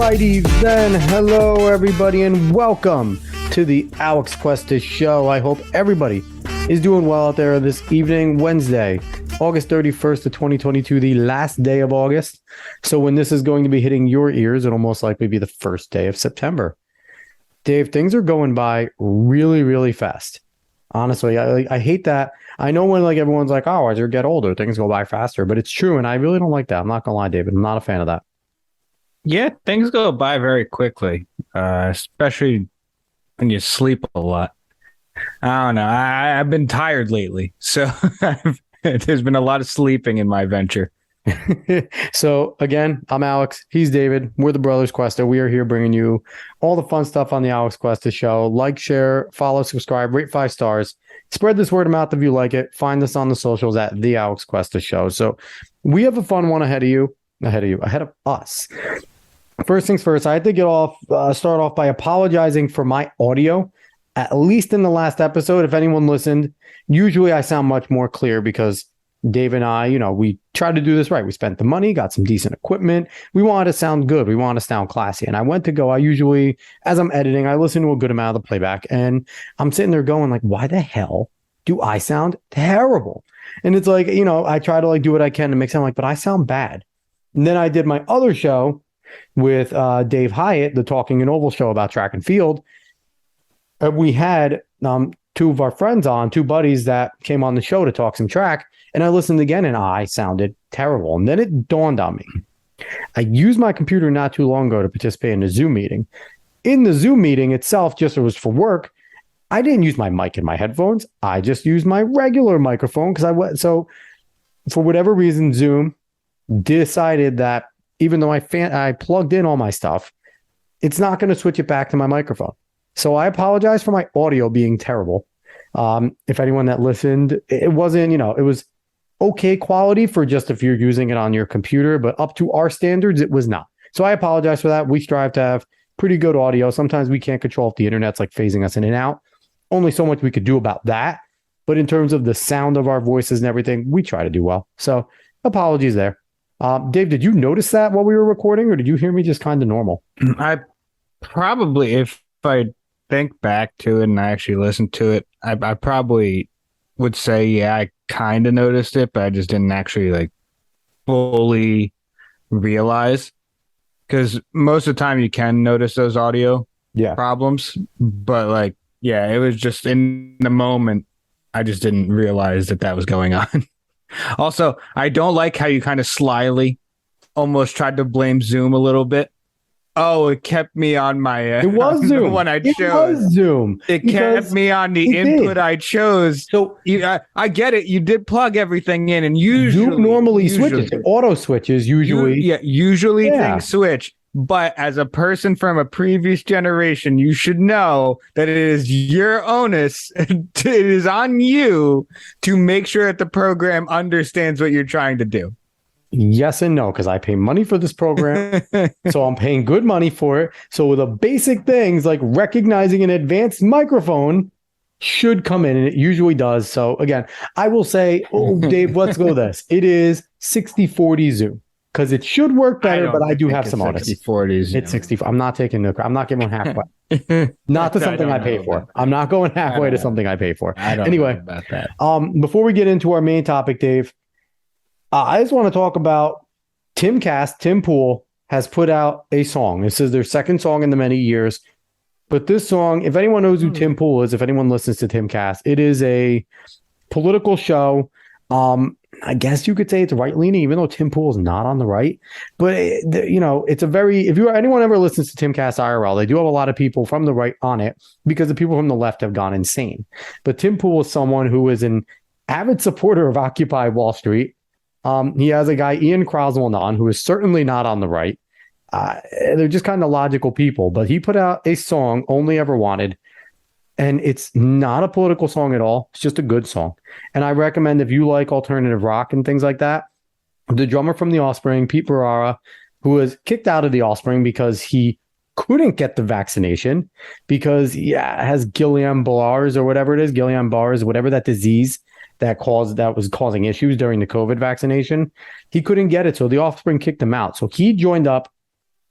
Alrighty then, hello everybody and welcome to the Alex Cuesta Show. I hope everybody is doing well out there this evening, Wednesday, August 31st of 2022, the last day of August. So when this is going to be hitting your ears, it'll most likely be the first day of September. Dave, things are going by really, really fast. Honestly, I hate that. I know when everyone's like, oh, as you get older, things go by faster, but it's true. And I really don't like that. I'm not going to lie, David. I'm not a fan of that. Yeah, things go by very quickly, especially when you sleep a lot. I don't know. I've been tired lately, so there's been a lot of sleeping in my venture. So again, I'm Alex. He's David. We're the Brothers Cuesta. We are here bringing you all the fun stuff on the Alex Cuesta Show. Like, share, follow, subscribe, rate 5 stars. Spread this word of mouth if you like it. Find us on the socials at the Alex Cuesta Show. So we have a fun one ahead of us. First things first, I had to start off by apologizing for my audio. At least in the last episode, if anyone listened, usually I sound much more clear because Dave and I, we tried to do this right. We spent the money, got some decent equipment. We wanted to sound good. We wanted to sound classy. And I usually, as I'm editing, I listen to a good amount of the playback. And I'm sitting there going why the hell do I sound terrible? And it's I try to do what I can to make sound but I sound bad. And then I did my other show with Dave Hyatt, the Talking and Oval show about track and field. We had two of our friends on, two buddies that came on the show to talk some track. And I listened again and I sounded terrible. And then it dawned on me. I used my computer not too long ago to participate in a Zoom meeting. In the Zoom meeting itself, just it was for work, I didn't use my mic in my headphones. I just used my regular microphone so for whatever reason, Zoom decided that even though I plugged in all my stuff, it's not going to switch it back to my microphone. So I apologize for my audio being terrible. If anyone that listened, it wasn't, it was okay quality for just if you're using it on your computer, but up to our standards, it was not. So I apologize for that. We strive to have pretty good audio. Sometimes we can't control if the internet's phasing us in and out. Only so much we could do about that. But in terms of the sound of our voices and everything, we try to do well. So apologies there. Dave, did you notice that while we were recording, or did you hear me just kind of normal? I probably, if I think back to it and I actually listened to it, I probably would say, yeah, I kind of noticed it, but I just didn't actually fully realize, because most of the time you can notice those audio problems, but it was just in the moment. I just didn't realize that was going on. Also, I don't like how you kind of slyly almost tried to blame Zoom a little bit. Oh, it kept me on my it was Zoom. One I chose. It was Zoom. It kept me on the input I chose. So I get it. You did plug everything in, and usually Zoom normally switches. It auto switches usually. Usually things switch. But as a person from a previous generation, you should know that it is your onus. It is on you to make sure that the program understands what you're trying to do. Yes and no, because I pay money for this program. So I'm paying good money for it. So the basic things like recognizing an advanced microphone should come in, and it usually does. So again, I will say, Dave, let's go this. It is 60-40 Zoom. Because it should work better, but I do have some audits. 60-40. It's 60. I'm not taking I'm not giving halfway. Not to something I pay for. I'm not going halfway to something I pay for. I don't know about that. Before we get into our main topic, Dave, I just want to talk about Tim Pool has put out a song. This is their second song in the many years. But this song, if anyone knows who Tim Pool is, if anyone listens to Timcast, it is a political show. I guess you could say it's right leaning, even though Tim Pool is not on the right. But it's a very, if anyone ever listens to Timcast IRL, they do have a lot of people from the right on it because the people from the left have gone insane. But Tim Pool is someone who is an avid supporter of Occupy Wall Street. He has a guy, Ian Croswell, on, who is certainly not on the right. They're just kind of logical people. But he put out a song, Only Ever Wanted. And it's not a political song at all. It's just a good song. And I recommend, if you like alternative rock and things like that, the drummer from The Offspring, Pete Barrera, who was kicked out of The Offspring because he couldn't get the vaccination because it has Guillain-Barré or whatever it is, Guillain-Barré, whatever that disease that was causing issues during the COVID vaccination. He couldn't get it. So The Offspring kicked him out. So he joined up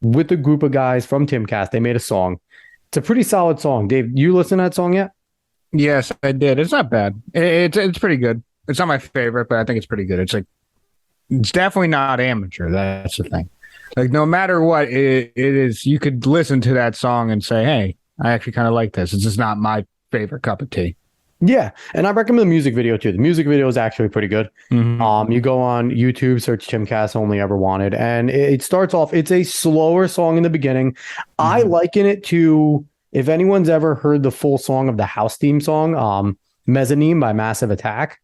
with a group of guys from Timcast. They made a song. It's a pretty solid song. Dave, you listen to that song yet? Yes, I did. It's not bad. It's pretty good. It's not my favorite, but I think it's pretty good. It's definitely not amateur. That's the thing. Like no matter what it is, you could listen to that song and say, "Hey, I actually kind of like this." It's just not my favorite cup of tea. Yeah, and I recommend the music video too. The music video is actually pretty good. Mm-hmm. You go on YouTube, search Timcast Only Ever Wanted, and it starts off. It's a slower song in the beginning. I liken it to if anyone's ever heard the full song of the house theme song, "Mezzanine" by Massive Attack.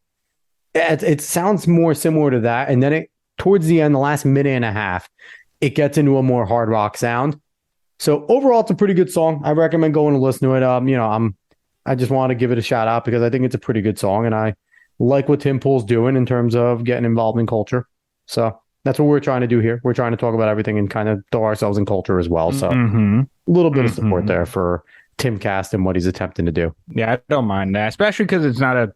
It sounds more similar to that, and then it towards the end, the last minute and a half, it gets into a more hard rock sound. So overall, it's a pretty good song. I recommend going to listen to it. I just want to give it a shout out because I think it's a pretty good song, and I like what Tim Pool's doing in terms of getting involved in culture. So that's what we're trying to do here. We're trying to talk about everything and kind of throw ourselves in culture as well. So a little bit of support there for Timcast and what he's attempting to do. Yeah, I don't mind that, especially because it's not a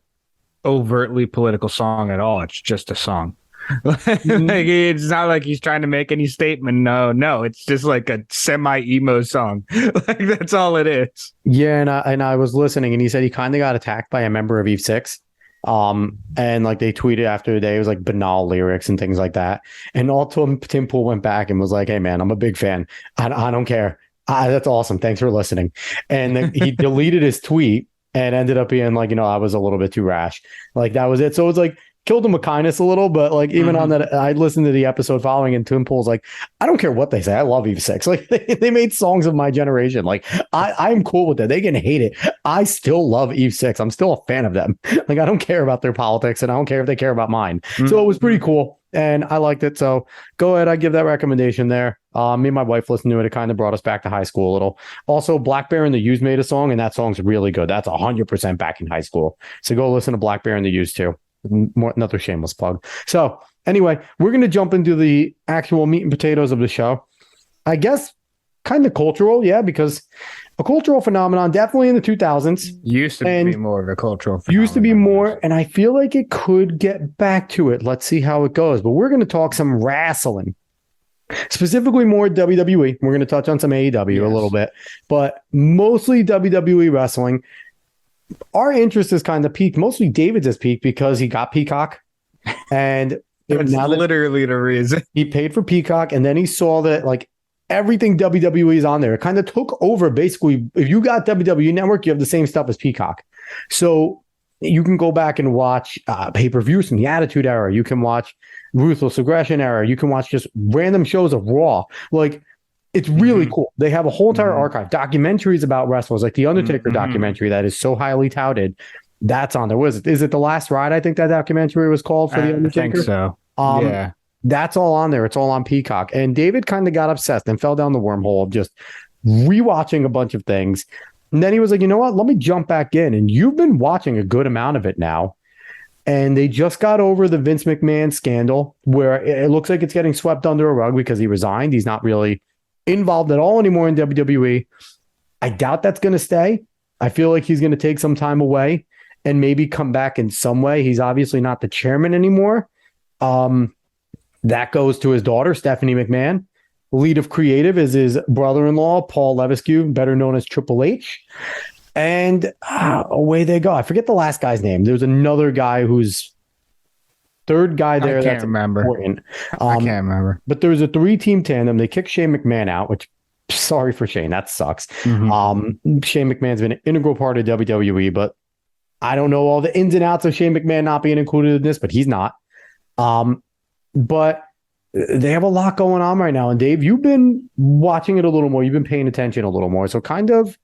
overtly political song at all. It's just a song. Like it's not like he's trying to make any statement. No, it's just like a semi-emo song. Like that's all it is. Yeah, and I was listening, and he said he kind of got attacked by a member of Eve Six. And like they tweeted after the day, it was like banal lyrics and things like that. And also Tim Pool went back and was like, "Hey man, I'm a big fan. I don't care. That's awesome. Thanks for listening." And then he deleted his tweet and ended up being like, I was a little bit too rash. Like that was it. So it's like killed him with kindness a little, but like even on that, I listened to the episode following, and Tim Pool's like, "I don't care what they say. I love Eve Six. Like they made songs of my generation. Like I'm cool with that. They can hate it. I still love Eve Six. I'm still a fan of them. Like I don't care about their politics, and I don't care if they care about mine." So it was pretty cool, and I liked it. So go ahead. I give that recommendation there. Me and my wife listened to it. It kind of brought us back to high school a little. Also, Black Bear and the Used made a song, and that song's really good. That's 100% back in high school. So go listen to Black Bear and the Used too. Another shameless plug. So anyway, we're going to jump into the actual meat and potatoes of the show. I guess kind of cultural, yeah, because a cultural phenomenon, definitely in the 2000s. Used to be more of a cultural phenomenon. Used to be more, and I feel like it could get back to it. Let's see how it goes. But we're going to talk some wrestling. Specifically more WWE. We're going to touch on some AEW a little bit, but mostly WWE wrestling. Our interest has kind of peaked. Mostly David's has peaked because he got Peacock, and that's literally the reason he paid for Peacock. And then he saw that like everything WWE is on there. It kind of took over. Basically, if you got WWE Network, you have the same stuff as Peacock. So you can go back and watch pay-per-views from the Attitude Era. You can watch Ruthless Aggression Era. You can watch just random shows of Raw. Like it's really cool. They have a whole entire archive, documentaries about wrestlers, like the Undertaker documentary that is so highly touted. That's on there. Was it? Is it The Last Ride? I think that documentary was called for the Undertaker. I think so. Yeah, that's all on there. It's all on Peacock. And David kind of got obsessed and fell down the wormhole of just rewatching a bunch of things. And then he was like, you know what? Let me jump back in. And you've been watching a good amount of it now. And they just got over the Vince McMahon scandal where it looks like it's getting swept under a rug because he resigned. He's not really involved at all anymore in WWE. I doubt that's going to stay. I feel like he's going to take some time away and maybe come back in some way. He's obviously not the chairman anymore. That goes to his daughter, Stephanie McMahon. Lead of creative is his brother-in-law, Paul Levesque, better known as Triple H. And away they go. I forget the last guy's name. There's another guy who's third guy there. I can't remember. Important. I can't remember. But there's a 3-team tandem. They kicked Shane McMahon out, which sorry for Shane. That sucks. Shane McMahon's been an integral part of WWE, but I don't know all the ins and outs of Shane McMahon not being included in this, but he's not. But they have a lot going on right now. And Dave, you've been watching it a little more. You've been paying attention a little more. So kind of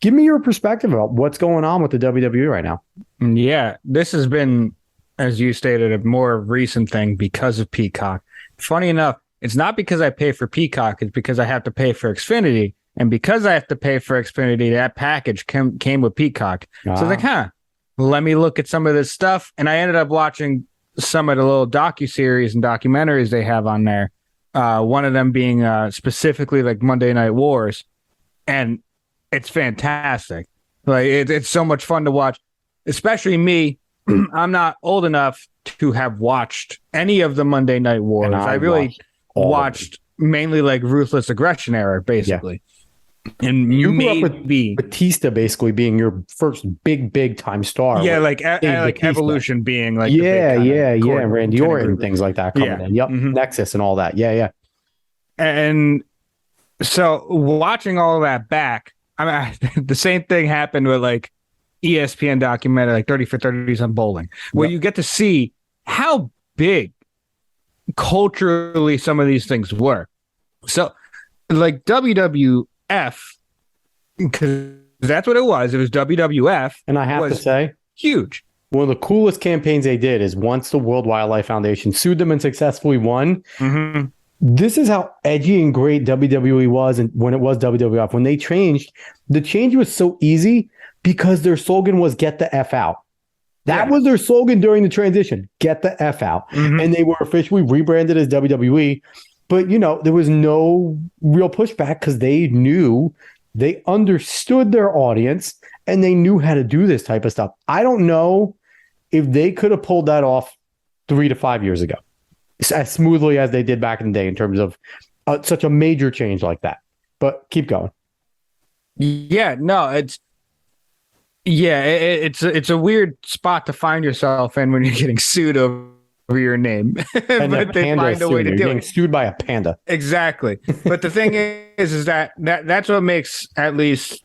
give me your perspective about what's going on with the WWE right now. Yeah, this has been, as you stated, a more recent thing because of Peacock. Funny enough, it's not because I pay for Peacock. It's because I have to pay for Xfinity. And because I have to pay for Xfinity, that package came with Peacock. So I was like, let me look at some of this stuff. And I ended up watching some of the little docuseries and documentaries they have on there. One of them being specifically like Monday Night Wars. And it's fantastic. Like it's so much fun to watch, especially me. I'm not old enough to have watched any of the Monday Night Wars. I really watched mainly like ruthless aggression era, basically. And You grew up with maybe Batista basically being your first big time star. yeah, with like Dave like Batista. Evolution being like the big Yeah, kind of yeah. core Randy kind of Orton, group. things like that coming Yeah. in. Yep. Mhm. Nexus and all that. Yeah. And so watching all that back, I mean, the same thing happened with like ESPN documentary, like 30 for 30s on bowling, where you get to see how big culturally some of these things were. So, like WWF, because that's what it was. It was WWF. And I have to say, huge. one of the coolest campaigns they did is once the World Wildlife Foundation sued them and successfully won. Mm-hmm. This is how edgy and great WWE was, and when it was WWF, when they changed, the change was so easy because their slogan was "Get the F out." That was their slogan during the transition: "Get the F out," and they were officially rebranded as WWE. But there was no real pushback because they knew, they understood their audience, and they knew how to do this type of stuff. I don't know if they could have pulled that off 3 to 5 years ago as smoothly as they did back in the day in terms of such a major change like that. But keep going. Yeah, no, it's a weird spot to find yourself in when you're getting sued over your name. And but they find a way to do getting it. sued by a panda. Exactly. But the thing is that's what makes at least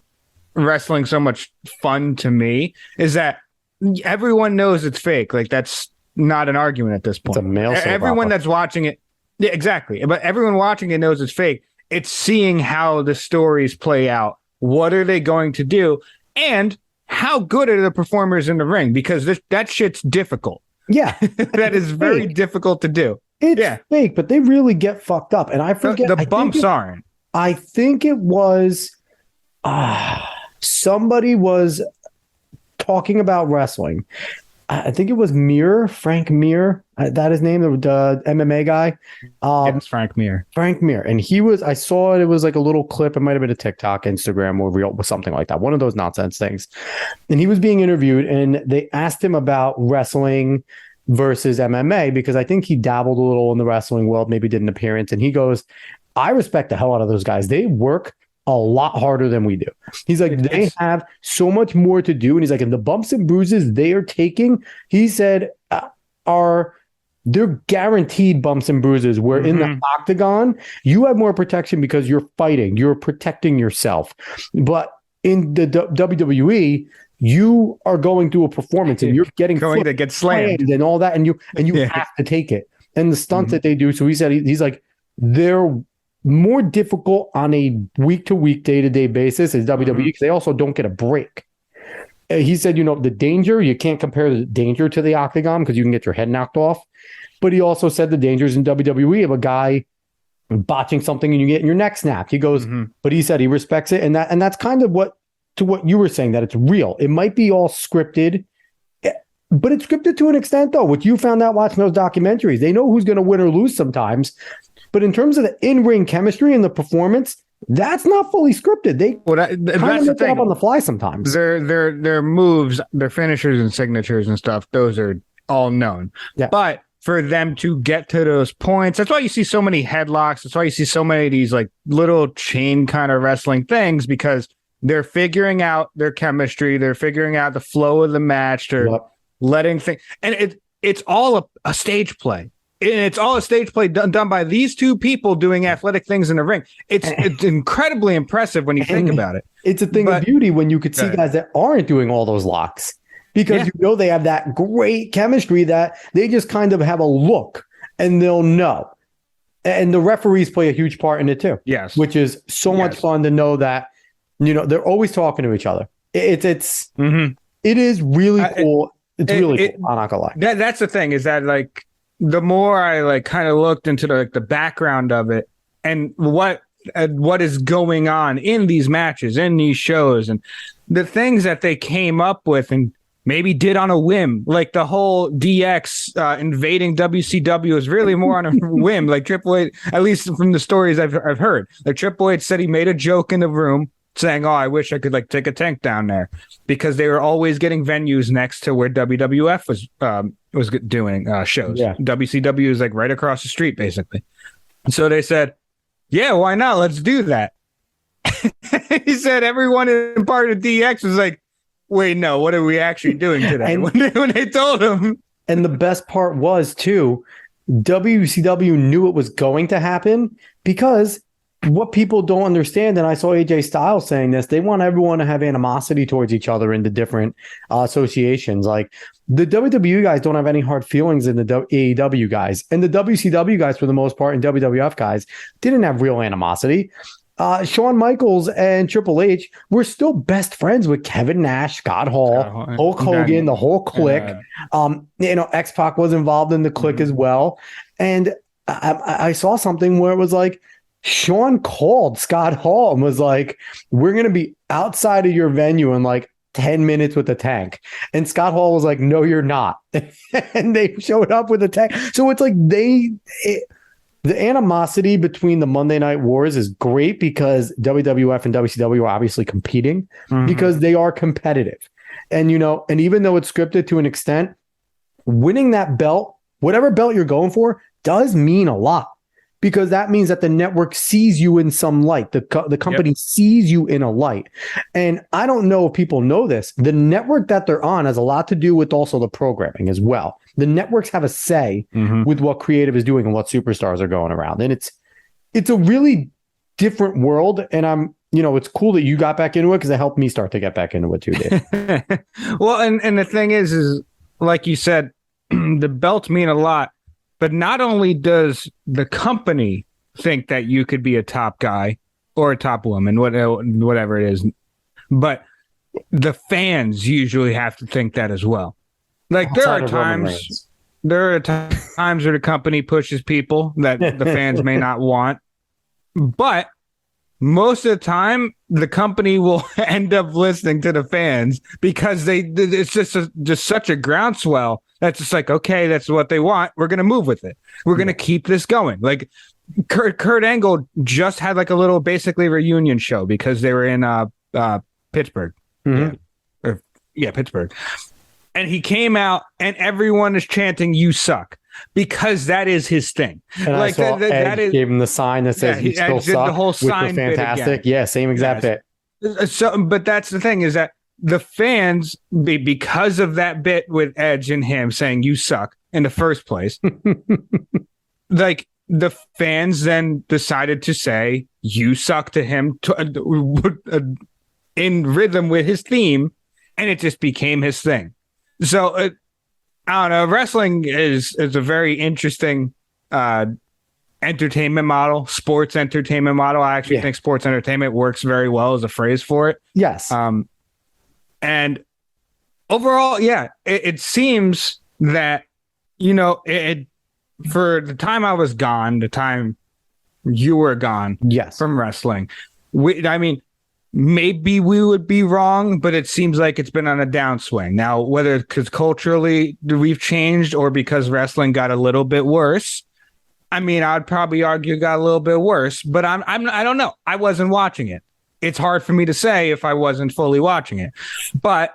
wrestling so much fun to me, is that everyone knows it's fake. Like, that's not an argument at this point. It's a male soap Everyone opera. that's watching it, yeah, exactly. But everyone watching it knows it's fake. It's seeing how the stories play out. What are they going to do? And how good are the performers in the ring? Because that shit's difficult. Yeah. That is very difficult to do. It's fake, but they really get fucked up. And I forget. The bumps aren't. I think it was somebody was talking about wrestling. I think it was Frank Mir. That his name, the MMA guy. Yes, Frank Mir. Frank Mir. And I saw it. It was like a little clip. It might have been a TikTok, Instagram, or Reel, something like that. One of those nonsense things. And he was being interviewed, and they asked him about wrestling versus MMA, because I think he dabbled a little in the wrestling world, maybe did an appearance. And he goes, I respect the hell out of those guys. They work a lot harder than we do. He's like, they have so much more to do. And he's like, and the bumps and bruises they are taking, he said, they're guaranteed bumps and bruises. Where in the octagon, you have more protection because you're fighting, you're protecting yourself. But in the WWE, you are going through a performance and you're getting going to get slammed and all that, and you have to take it. And the stunts that they do. So he said, he's like, they're more difficult on a week-to-week, day-to-day basis as WWE, because they also don't get a break. He said, the danger, you can't compare the danger to the octagon because you can get your head knocked off. But he also said the dangers in WWE of a guy botching something and you get your neck snapped. He goes, but he said he respects it. And that's kind of what you were saying, that it's real. It might be all scripted, but it's scripted to an extent, though, which you found out watching those documentaries. They know who's going to win or lose sometimes. But in terms of the in-ring chemistry and the performance, that's not fully scripted. They kind of make it up on the fly sometimes. Their moves, their finishers and signatures and stuff, those are all known. Yeah. But for them to get to those points, that's why you see so many headlocks. That's why you see so many of these like little chain kind of wrestling things, because they're figuring out their chemistry. They're figuring out the flow of the match. They're letting things, and it's all a stage play. And it's all a stage play done by these two people doing athletic things in the ring. It's incredibly impressive when you think about it. It's a thing of beauty when you could see guys that aren't doing all those locks, because they have that great chemistry that they just kind of have a look and they'll know. And the referees play a huge part in it too. Yes. Which is so much fun to know that, they're always talking to each other. It is really cool. It's really cool. I'm not gonna lie. That's the thing, is that like, the more I like kind of looked into the background of it and what is going on in these matches, in these shows, and the things that they came up with and maybe did on a whim, like the whole DX invading WCW is really more on a whim. Like Triple H, at least from the stories I've heard, like Triple H said he made a joke in the room saying, "Oh, I wish I could like take a tank down there," because they were always getting venues next to where WWF was doing shows. Yeah. WCW is like right across the street, basically. And so they said, yeah, why not? Let's do that. He said everyone in part of DX was like, wait, no, what are we actually doing today? And, when they told him. and the best part was, too, WCW knew it was going to happen because what people don't understand, and I saw AJ Styles saying this, they want everyone to have animosity towards each other in the different associations. Like the WWE guys don't have any hard feelings in the AEW guys, and the WCW guys, for the most part, and WWF guys didn't have real animosity. Shawn Michaels and Triple H were still best friends with Kevin Nash, Scott Hall, Hulk Hogan, the whole clique. X-Pac was involved in the clique as well. And I saw something where it was like, Shawn called Scott Hall and was like, we're going to be outside of your venue in like 10 minutes with the tank. And Scott Hall was like, no, you're not. And they showed up with a tank. So it's like the animosity between the Monday Night Wars is great because WWF and WCW are obviously competing because they are competitive. And, and even though it's scripted to an extent, winning that belt, whatever belt you're going for, does mean a lot because that means that the network sees you in some light. The company sees you in a light. And I don't know if people know this. The network that they're on has a lot to do with also the programming as well. The networks have a say with what creative is doing and what superstars are going around. And it's a really different world. And it's cool that you got back into it because it helped me start to get back into it too, Dave. Well, and the thing is like you said, the belts mean a lot. But not only does the company think that you could be a top guy or a top woman, whatever it is, but the fans usually have to think that as well. Like there are times where the company pushes people that the fans may not want, but most of the time the company will end up listening to the fans because it's just such a groundswell. That's just like, okay, that's what they want. We're going to move with it. We're going to keep this going. Like Kurt Angle just had like a little basically reunion show because they were in Pittsburgh. Pittsburgh. And he came out and everyone is chanting, "You suck," because that is his thing. And like I saw Edge gave him the sign that says "You still suck," the whole sign which was fantastic. Yeah, same exact bit. So, but that's the thing is that the fans, because of that bit with Edge and him saying "you suck" in the first place, like the fans then decided to say "you suck" to him in rhythm with his theme, and it just became his thing. So I don't know. Wrestling is a very interesting entertainment model, sports entertainment model. I actually think sports entertainment works very well as a phrase for it. Yes. And overall, it seems that, for the time I was gone, the time you were gone from wrestling, maybe we would be wrong, but it seems like it's been on a downswing. Now, whether because culturally we've changed or because wrestling got a little bit worse, I'd probably argue it got a little bit worse, but I don't know. I wasn't watching it. It's hard for me to say if I wasn't fully watching it. But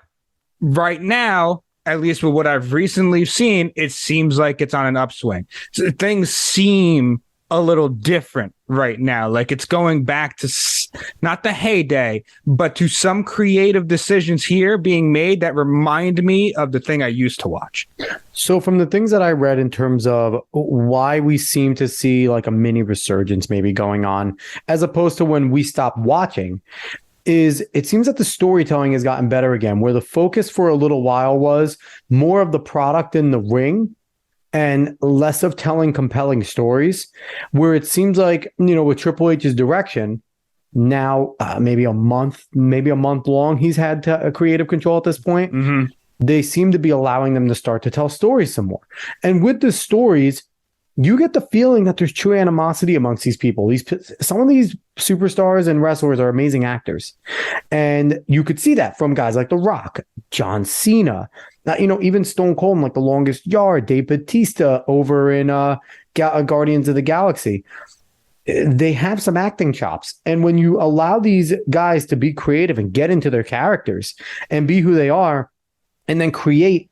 right now, at least with what I've recently seen, it seems like it's on an upswing. So things seem a little different right now. Like it's going back to not the heyday, but to some creative decisions here being made that remind me of the thing I used to watch. So from the things that I read in terms of why we seem to see like a mini resurgence maybe going on, as opposed to when we stopped watching, is it seems that the storytelling has gotten better again, where the focus for a little while was more of the product in the ring and less of telling compelling stories, where it seems like, with Triple H's direction, now maybe a month long, he's had creative control at this point. Mm-hmm. They seem to be allowing them to start to tell stories some more. And with the stories, you get the feeling that there's true animosity amongst these people. Some of these superstars and wrestlers are amazing actors. And you could see that from guys like The Rock, John Cena, even Stone Cold in like The Longest Yard, Dave Bautista over in Guardians of the Galaxy. They have some acting chops. And when you allow these guys to be creative and get into their characters and be who they are, and then create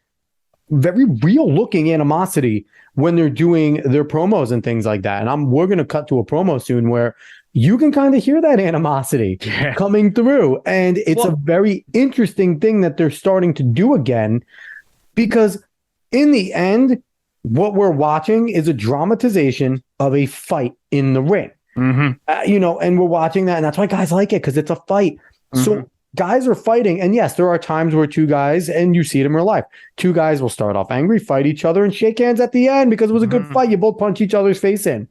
very real looking animosity when they're doing their promos and things like that. And we're going to cut to a promo soon where you can kind of hear that animosity coming through. And it's a very interesting thing that they're starting to do again, because in the end, what we're watching is a dramatization of a fight in the ring. And we're watching that, and that's why guys like it, because it's a fight. So guys are fighting, and yes, there are times where two guys, and you see it in real life, two guys will start off angry, fight each other, and shake hands at the end because it was a good fight. You both punch each other's face in,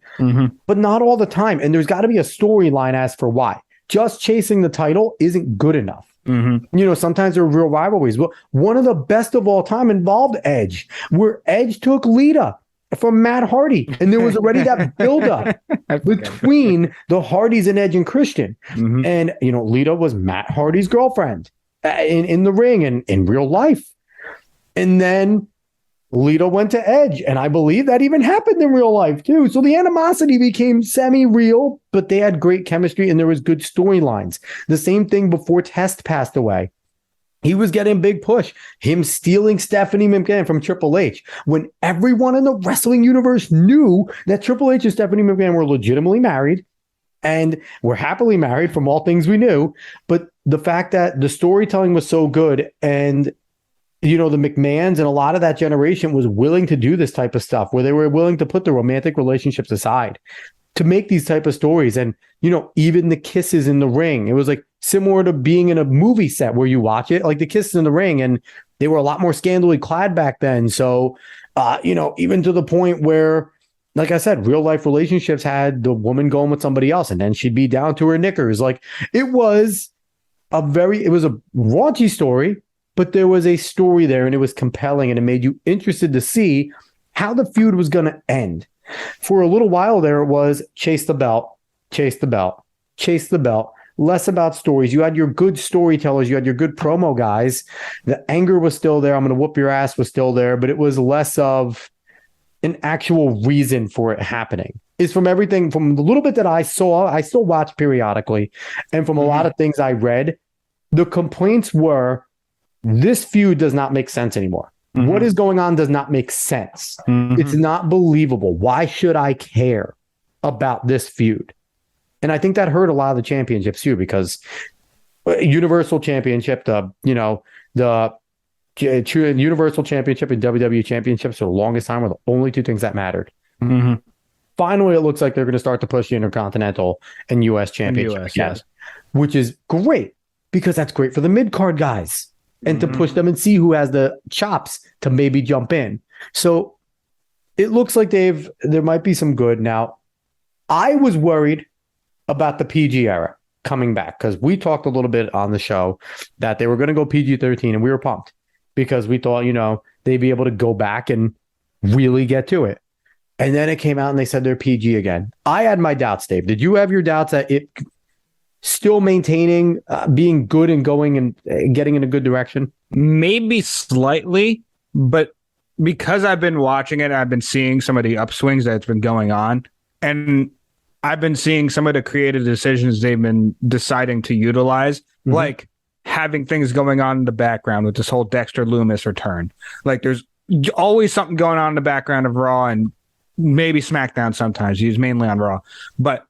but not all the time. And there's got to be a storyline as for why. Just chasing the title isn't good enough. Sometimes there are real rivalries. Well, one of the best of all time involved Edge, where Edge took Lita from Matt Hardy, and there was already that buildup between the Hardys and Edge and Christian. And Lita was Matt Hardy's girlfriend in the ring and in real life. And then Lita went to Edge, and I believe that even happened in real life too. So the animosity became semi-real, but they had great chemistry and there was good storylines. The same thing before Test passed away. He was getting a big push, him stealing Stephanie McMahon from Triple H, when everyone in the wrestling universe knew that Triple H and Stephanie McMahon were legitimately married and were happily married from all things we knew. But the fact that the storytelling was so good, and the McMahons and a lot of that generation was willing to do this type of stuff, where they were willing to put the romantic relationships aside to make these type of stories. And, even the kisses in the ring, it was like similar to being in a movie set where you watch it, like the kisses in the ring, and they were a lot more scantily clad back then. So, even to the point where, like I said, real life relationships had the woman going with somebody else and then she'd be down to her knickers. Like it was a raunchy story, but there was a story there and it was compelling and it made you interested to see how the feud was going to end. For a little while there, it was chase the belt, chase the belt, chase the belt. Less about stories. You had your good storytellers. You had your good promo guys. The anger was still there. I'm going to whoop your ass was still there, but it was less of an actual reason for it happening. Is from everything, from the little bit that I saw, I still watch periodically, and from a lot of things I read, the complaints were, this feud does not make sense anymore. What is going on does not make sense. It's not believable. Why should I care about this feud? And I think that hurt a lot of the championships too, because Universal Championship, the Universal Championship and WWE Championships for the longest time were the only two things that mattered. Finally, it looks like they're going to start to push the Intercontinental and US Championship again, which is great, because that's great for the mid-card guys and to push them and see who has the chops to maybe jump in. So it looks like there might be some good. Now, I was worried about the PG era coming back, because we talked a little bit on the show that they were going to go PG-13, and we were pumped because we thought, they'd be able to go back and really get to it. And then it came out and they said they're PG again. I had my doubts, Dave. Did you have your doubts that it still maintaining, being good and going and getting in a good direction? Maybe slightly, but because I've been watching it, I've been seeing some of the upswings that's been going on, and I've been seeing some of the creative decisions they've been deciding to utilize, like having things going on in the background with this whole Dexter Lumis return. Like there's always something going on in the background of Raw and maybe SmackDown sometimes. He's mainly on Raw. But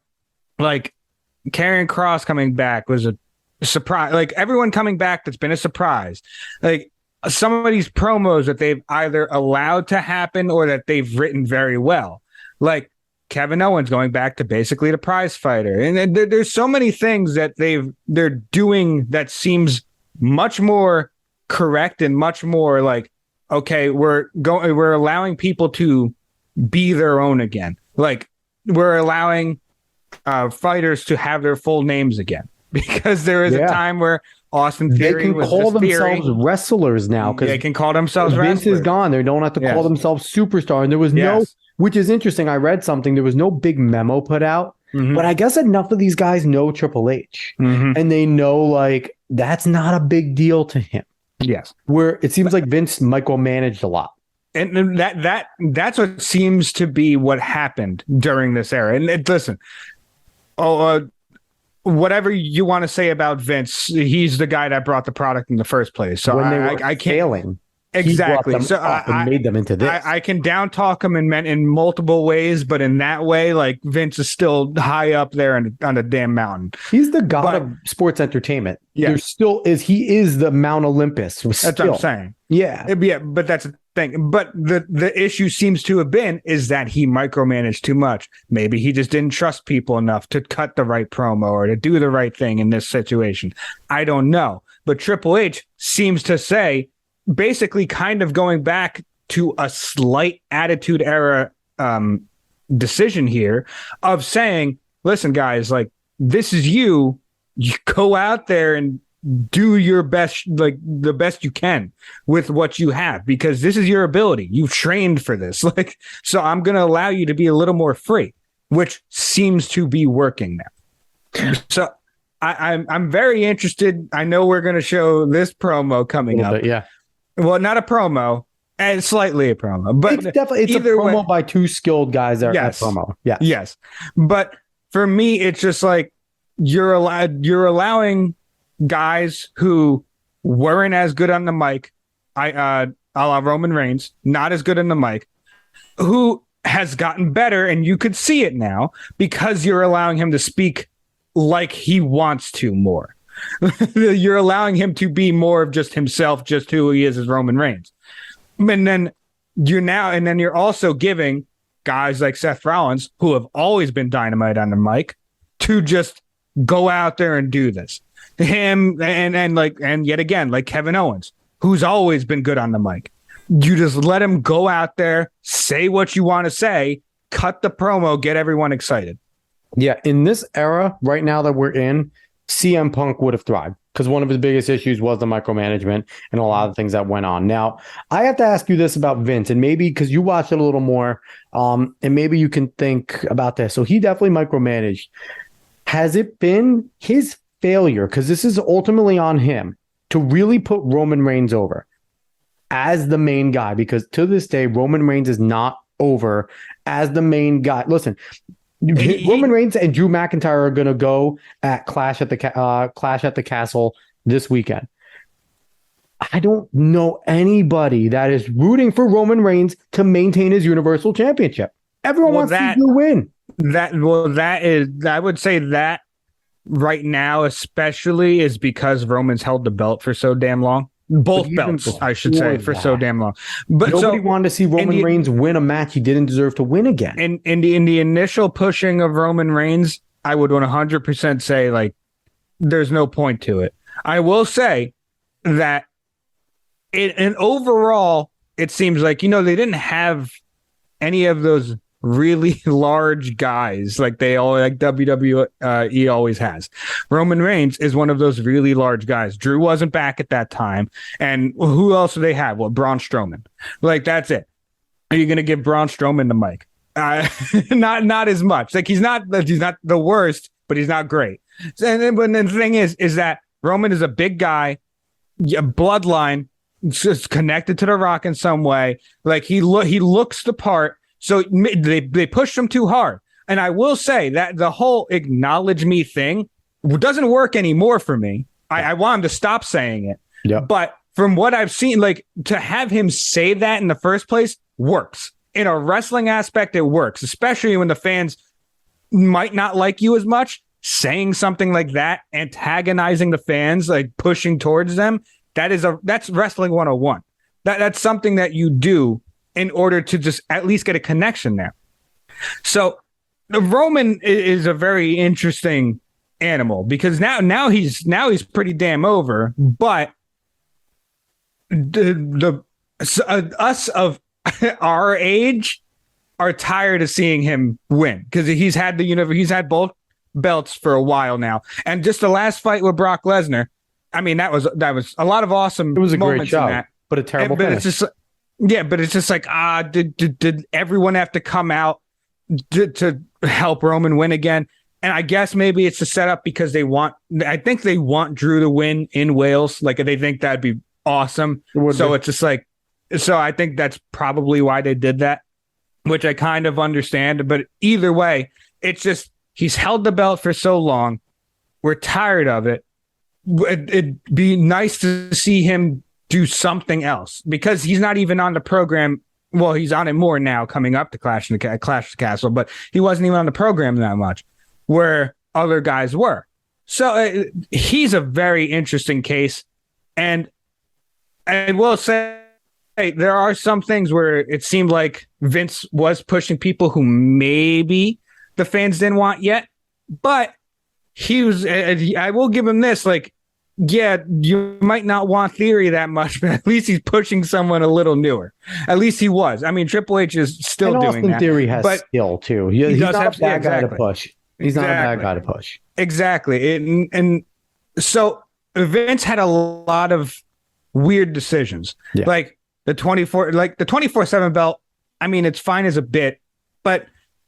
like Karrion Kross coming back was a surprise. Like everyone coming back that's been a surprise. Like some of these promos that they've either allowed to happen or that they've written very well. Like Kevin Owens going back to basically the prize fighter. And there's so many things that they're doing that seems much more correct and much more like, okay, we're allowing people to be their own again. Like we're allowing fighters to have their full names again, because there is a time where Austin Theory they can call themselves wrestlers now, because they can call themselves Vince wrestlers. is gone. They don't have to call themselves superstar. And there was no, which is interesting. I read something. There was no big memo put out, but I guess enough of these guys know Triple H and they know like that's not a big deal to him. Yes, where it seems like Vince micromanaged a lot. And that's what seems to be what happened during this era. And listen, whatever you want to say about Vince, he's the guy that brought the product in the first place. So when they were failing. He brought Exactly. them So up and made them into this. I can down talk him in multiple ways, but in that way, like Vince is still high up there on a damn mountain. He's the god of sports entertainment. Yeah. There still is. He is the Mount Olympus. That's what I'm saying. Yeah. Yeah, but that's the thing. But the issue seems to have been is that he micromanaged too much. Maybe he just didn't trust people enough to cut the right promo or to do the right thing in this situation. I don't know. But Triple H seems to say, basically kind of going back to a slight attitude era decision here of saying, listen, guys, like, this is you go out there and do your best, like the best you can with what you have, because this is your ability. You've trained for this. Like, so I'm going to allow you to be a little more free, which seems to be working now. So I'm very interested. I know we're going to show this promo coming up. Yeah. Well, not a promo, and slightly a promo, but it's definitely a promo by two skilled guys there at promo. Yeah. Yes. But for me, it's just like you're allowing guys who weren't as good on the mic, a la Roman Reigns, not as good on the mic, who has gotten better, and you could see it now because you're allowing him to speak like he wants to more. You're allowing him to be more of just himself, just who he is as Roman Reigns. And then you're also giving guys like Seth Rollins, who have always been dynamite on the mic, to just go out there and do this. Him and yet again, like Kevin Owens, who's always been good on the mic. You just let him go out there, say what you want to say, cut the promo, get everyone excited. Yeah, in this era right now that we're in, CM Punk would have thrived because one of his biggest issues was the micromanagement and a lot of things that went on. Now, I have to ask you this about Vince, and maybe because you watched it a little more, and maybe you can think about this. So he definitely micromanaged. Has it been his failure, because this is ultimately on him, to really put Roman Reigns over as the main guy? Because to this day, Roman Reigns is not over as the main guy. Listen, Roman Reigns and Drew McIntyre are going to go at Clash at the Castle this weekend. I don't know anybody that is rooting for Roman Reigns to maintain his Universal Championship. Everyone wants to win. I would say that right now, especially, is because Roman's held the belt for so damn long. Both belts, I should say, for so damn long. But nobody wanted to see Roman Reigns win a match he didn't deserve to win again. In the initial pushing of Roman Reigns, I would 100% say, like, there's no point to it. I will say that in overall, it seems like, they didn't have any of those really large guys like WWE always has. Roman Reigns is one of those really large guys. Drew wasn't back at that time, and who else do they have? Well, Braun Strowman. Like, that's it. Are you going to give Braun Strowman the mic? Not as much. Like, he's not the worst, but he's not great. And then the thing is that Roman is a big guy, bloodline, just connected to The Rock in some way. Like, he looks the part. So they pushed him too hard. And I will say that the whole acknowledge me thing doesn't work anymore for me. I want him to stop saying it. Yeah. But from what I've seen, like, to have him say that in the first place works. In a wrestling aspect, it works, especially when the fans might not like you as much. Saying something like that, antagonizing the fans, like pushing towards them, that's wrestling 101. That's something that you do in order to just at least get a connection there. So the Roman is a very interesting animal because now he's pretty damn over, but us of our age are tired of seeing him win because he's had both belts for a while now. And just the last fight with Brock Lesnar, I mean, that was a lot of awesome. It was a great show, in that, but a terrible finish. It's just like, did everyone have to come out to help Roman win again? And I guess maybe it's a setup because I think they want Drew to win in Wales. Like, they think that'd be awesome. It's just like, so I think that's probably why they did that, which I kind of understand. But either way, it's just, he's held the belt for so long. We're tired of it. It'd be nice to see him do something else because he's not even on the program. Well, he's on it more now coming up to Clash of the Castle, but he wasn't even on the program that much where other guys were. So he's a very interesting case. And I will say there are some things where it seemed like Vince was pushing people who maybe the fans didn't want yet, but he was, I will give him this, like, yeah, you might not want Theory that much, but at least he's pushing someone a little newer. At least he was. I mean, Triple H is still and doing Austin that. Theory has skill too. He's not a bad guy to push. He's not a bad guy to push. Exactly. And so Vince had a lot of weird decisions. Yeah. Like the 24/7 belt. I mean, it's fine as a bit, but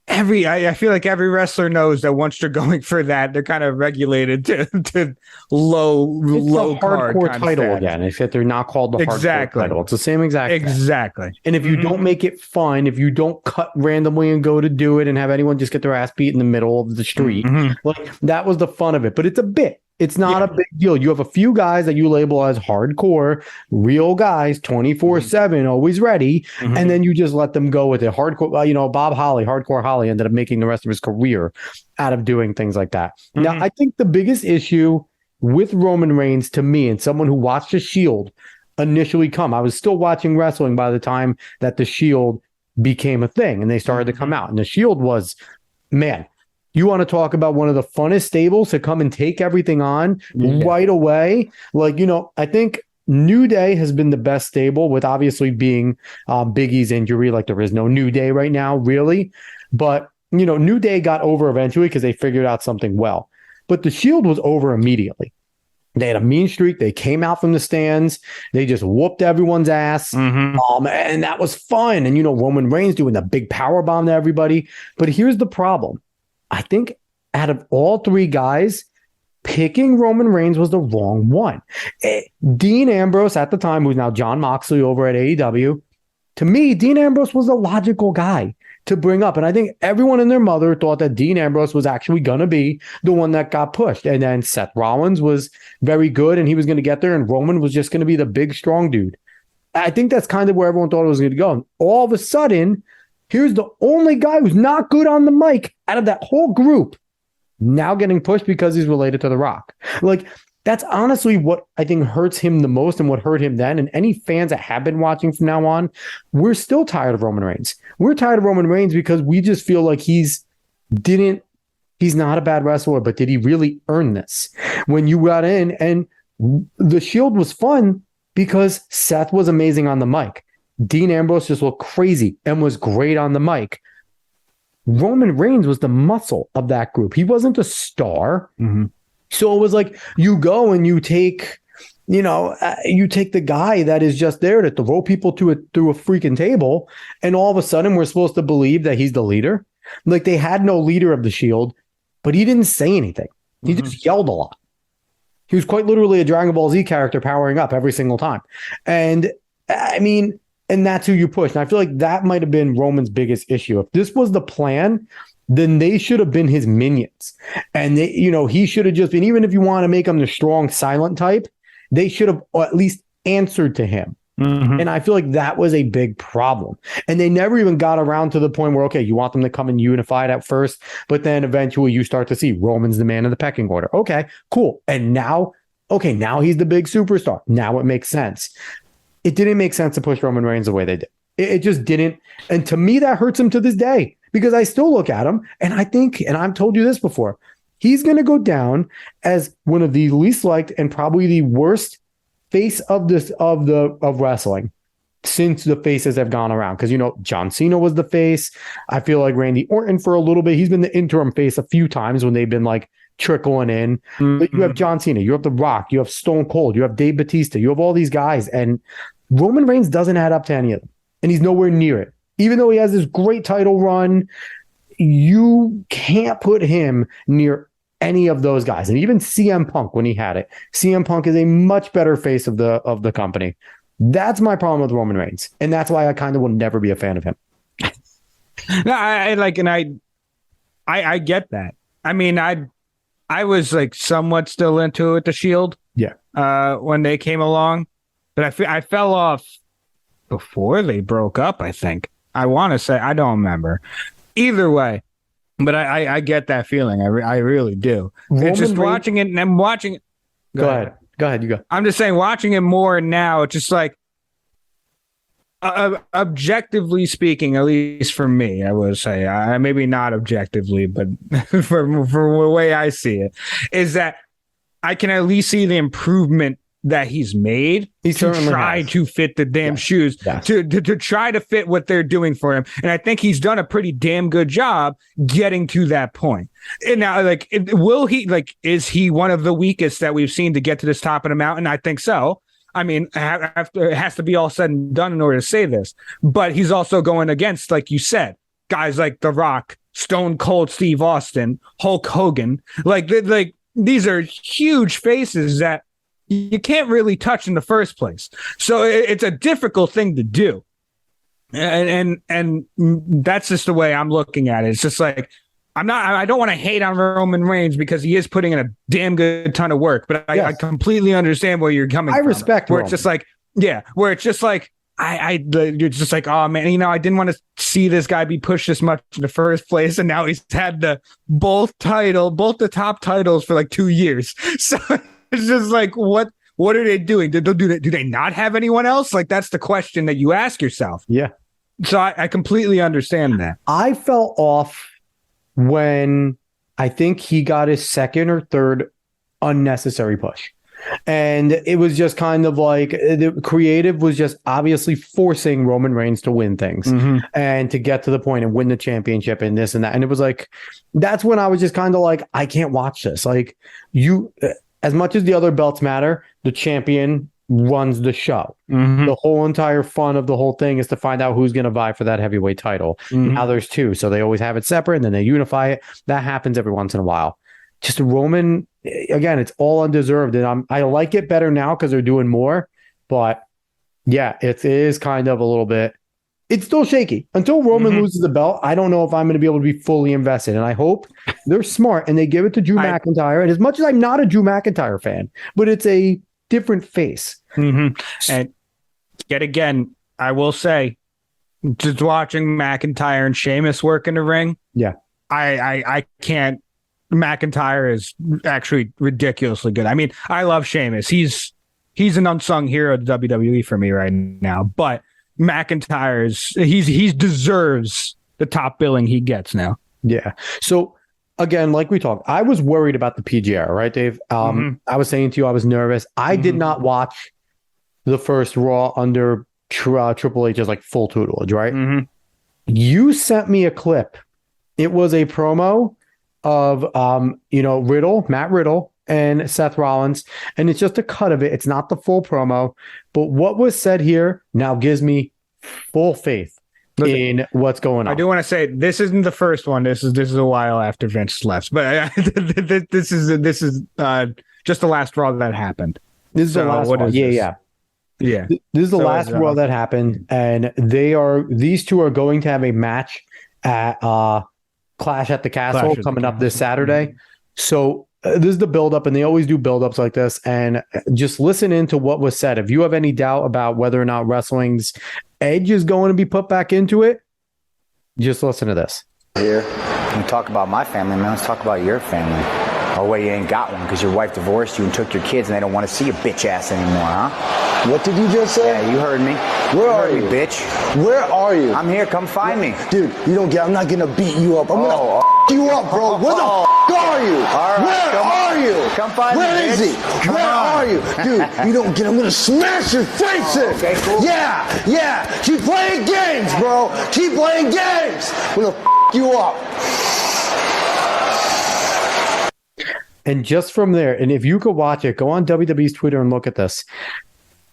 I feel like every wrestler knows that once they're going for that, they're kind of regulated to low hardcore title again. Except they're not called the hardcore title. It's the same exact thing. Exactly. And if you don't make it fun, if you don't cut randomly and go to do it and have anyone just get their ass beat in the middle of the street, like that was the fun of it. But it's a bit. It's not a big deal. You have a few guys that you label as hardcore, real guys, 24/7, always ready, and then you just let them go with it. Hardcore, Bob Holly, Hardcore Holly, ended up making the rest of his career out of doing things like that. Now, I think the biggest issue with Roman Reigns, to me, and someone who watched The Shield initially come, I was still watching wrestling by the time that The Shield became a thing, and they started to come out. And The Shield was, man, you want to talk about one of the funnest stables to come and take everything on right away? Like, I think New Day has been the best stable, with obviously being Big E's injury. Like, there is no New Day right now, really. But, New Day got over eventually because they figured out something well. But the Shield was over immediately. They had a mean streak. They came out from the stands. They just whooped everyone's ass. And that was fun. And, Roman Reigns doing the big power bomb to everybody. But here's the problem. I think out of all three guys, picking Roman Reigns was the wrong one. Dean Ambrose at the time, who's now John Moxley over at AEW, to me, Dean Ambrose was the logical guy to bring up. And I think everyone and their mother thought that Dean Ambrose was actually going to be the one that got pushed. And then Seth Rollins was very good and he was going to get there. And Roman was just going to be the big, strong dude. I think that's kind of where everyone thought it was going to go. And all of a sudden, here's the only guy who's not good on the mic out of that whole group now getting pushed because he's related to The Rock. Like, that's honestly what I think hurts him the most and what hurt him then. And any fans that have been watching from now on, we're still tired of Roman Reigns. We're tired of Roman Reigns because we just feel like he's not a bad wrestler, but did he really earn this? When you got in, and the Shield was fun because Seth was amazing on the mic. Dean Ambrose just looked crazy and was great on the mic. Roman Reigns was the muscle of that group. He wasn't a star. So it was like you go and you take, you take the guy that is just there to throw people through a freaking table. And all of a sudden we're supposed to believe that he's the leader. Like, they had no leader of the Shield, but he didn't say anything. He just yelled a lot. He was quite literally a Dragon Ball Z character powering up every single time. And I mean, and that's who you push. And I feel like that might have been Roman's biggest issue. If this was the plan, then they should have been his minions. And they, he should have just been, even if you want to make him the strong, silent type, they should have at least answered to him. And I feel like that was a big problem. And they never even got around to the point where, okay, you want them to come in unified at first, but then eventually you start to see Roman's the man of the pecking order. Okay, cool. And now he's the big superstar. Now it makes sense. It didn't make sense to push Roman Reigns the way they did. It just didn't. And to me, that hurts him to this day, because I still look at him and I think, and I've told you this before, he's going to go down as one of the least liked and probably the worst face of wrestling since the faces have gone around. Because, John Cena was the face. I feel like Randy Orton for a little bit. He's been the interim face a few times when they've been like trickling in. But you have John Cena, you have The Rock, you have Stone Cold, you have Dave Bautista, you have all these guys. And Roman Reigns doesn't add up to any of them. And he's nowhere near it. Even though he has this great title run, you can't put him near any of those guys. And even CM Punk, when he had it, CM Punk is a much better face of the company. That's my problem with Roman Reigns. And that's why I kind of will never be a fan of him. No, I get that. I mean, I was like somewhat still into it, the Shield. Yeah. When they came along. but I fell off before they broke up, I think. I want to say, I don't remember. Either way, but I get that feeling. I really do. It's just watching it, and I'm watching it. Go ahead. Go ahead. You go. I'm just saying, watching it more now, it's just like, objectively speaking, at least for me, I would say, maybe not objectively, but for the way I see it, is that I can at least see the improvement that he's made to try to fit the damn shoes, to try to fit what they're doing for him. And I think he's done a pretty damn good job getting to that point. And now, like, is he one of the weakest that we've seen to get to this top of the mountain? I think so. I mean, it has to be all said and done in order to say this. But he's also going against, like you said, guys like The Rock, Stone Cold Steve Austin, Hulk Hogan. Like these are huge faces that you can't really touch in the first place. So it's a difficult thing to do. And that's just the way I'm looking at it. It's just like, I don't want to hate on Roman Reigns because he is putting in a damn good ton of work, but I completely understand where you're coming from. I respect where Roman. It's just like, where it's just like, you're just like, oh man, I didn't want to see this guy be pushed this much in the first place, and now he's had both the top titles for like 2 years. So it's just like, what are they doing? Do they not have anyone else? Like, that's the question that you ask yourself. Yeah. So I completely understand that. I fell off when I think he got his second or third unnecessary push. And it was just kind of like the creative was just obviously forcing Roman Reigns to win things and to get to the point and win the championship and this and that. And it was like, that's when I was just kind of like, I can't watch this. Like, as much as the other belts matter, the champion runs the show. The whole entire fun of the whole thing is to find out who's going to vie for that heavyweight title. Now there's two, so they always have it separate and then they unify it. That happens every once in a while. Just Roman, again, it's all undeserved, and I like it better now because they're doing more. But yeah, it is kind of a little bit. It's still shaky until Roman loses the belt. I don't know if I'm going to be able to be fully invested, and I hope they're smart and they give it to Drew McIntyre. And as much as I'm not a Drew McIntyre fan, but it's a different face. And yet again, I will say, just watching McIntyre and Sheamus work in the ring, I can't. McIntyre is actually ridiculously good. I mean, I love Sheamus. He's an unsung hero of WWE for me right now. But McIntyre he deserves the top billing he gets now. Yeah. So again, like we talked, I was worried about the PGR, right, Dave? I was saying to you, I was nervous. I did not watch the first Raw under Triple H's like full tutelage, right? You sent me a clip. It was a promo of Matt Riddle and Seth Rollins, and it's just a cut of it. It's not the full promo, but what was said here now gives me full faith in what's going on. I do want to say this isn't the first one. This is a while after Vince left, but this is just the last Raw that happened. This is the last one. Yeah. This is the last Raw that happened, and these two are going to have a match at Clash at the Castle coming up this Saturday. So this is the buildup, and they always do buildups like this. And just listen into what was said. If you have any doubt about whether or not wrestling's edge is going to be put back into it, just listen to this. Here, we talk about my family, man. Let's talk about your family. Oh, wait, you ain't got one because your wife divorced you and took your kids, and they don't want to see your bitch ass anymore, huh? What did you just say? Yeah, you heard me. Where are you? Bitch. Where are you? I'm here. Come find me. Dude, I'm not going to beat you up. I'm going to you up, bro. Where the are you? All right, where are you? Come find me, Where is he? Come where on. are you? Dude, you don't get I'm going to smash your face in. Okay, cool. Yeah. Keep playing games, bro. Keep playing games. I'm going to you up. And just from there, and if you could watch it, go on WWE's Twitter and look at this.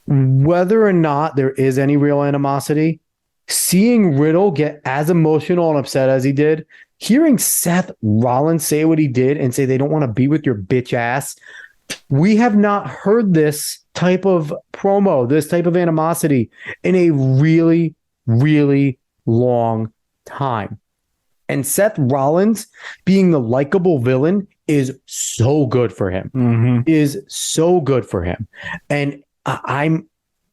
Whether or not there is any real animosity, seeing Riddle get as emotional and upset as he did, hearing Seth Rollins say what he did and say they don't want to be with your bitch ass, we have not heard this type of promo, this type of animosity in a really, really long time. And Seth Rollins being the likable villain is so good for him. Is so good for him. And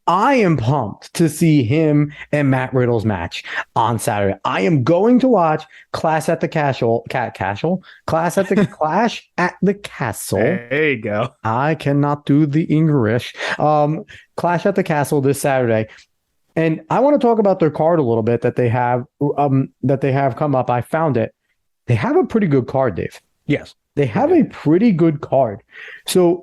I am pumped to see him and Matt Riddle's match on Saturday. I am going to watch Clash at the Castle. Clash at the Clash at the Castle. There you go. I cannot do the English. Clash at the Castle this Saturday. And I want to talk about their card a little bit that they have come up. I found it. They have a pretty good card, Dave. Yes. They have a pretty good card. So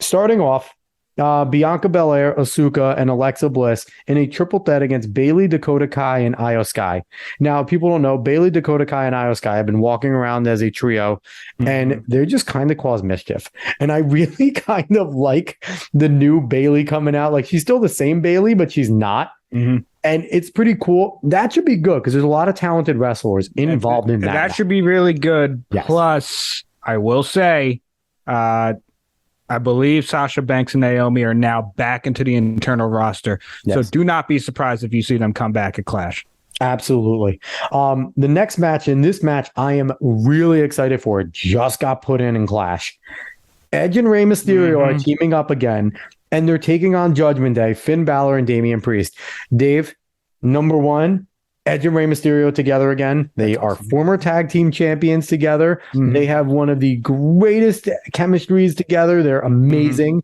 starting off, Bianca Belair, Asuka, and Alexa Bliss in a triple threat against Bayley, Dakota Kai, and Io Sky. Now, people don't know, Bayley, Dakota Kai, and Io Sky have been walking around as a trio, and they're just kind of cause mischief. And I really kind of like the new Bayley coming out. Like, she's still the same Bayley, but she's not. And it's pretty cool. That should be good because there's a lot of talented wrestlers involved in that. That should be really good. Yes. Plus, I will say, I believe Sasha Banks and Naomi are now back into the internal roster. Yes. So do not be surprised if you see them come back at Clash. Absolutely. The next match, in this match, I am really excited for. It just got put in Clash. Edge and Rey Mysterio are teaming up again, and they're taking on Judgment Day, Finn Balor and Damian Priest. Dave, number one, Edge and Rey Mysterio together again. They are former tag team champions together. They have one of the greatest chemistries together. They're amazing.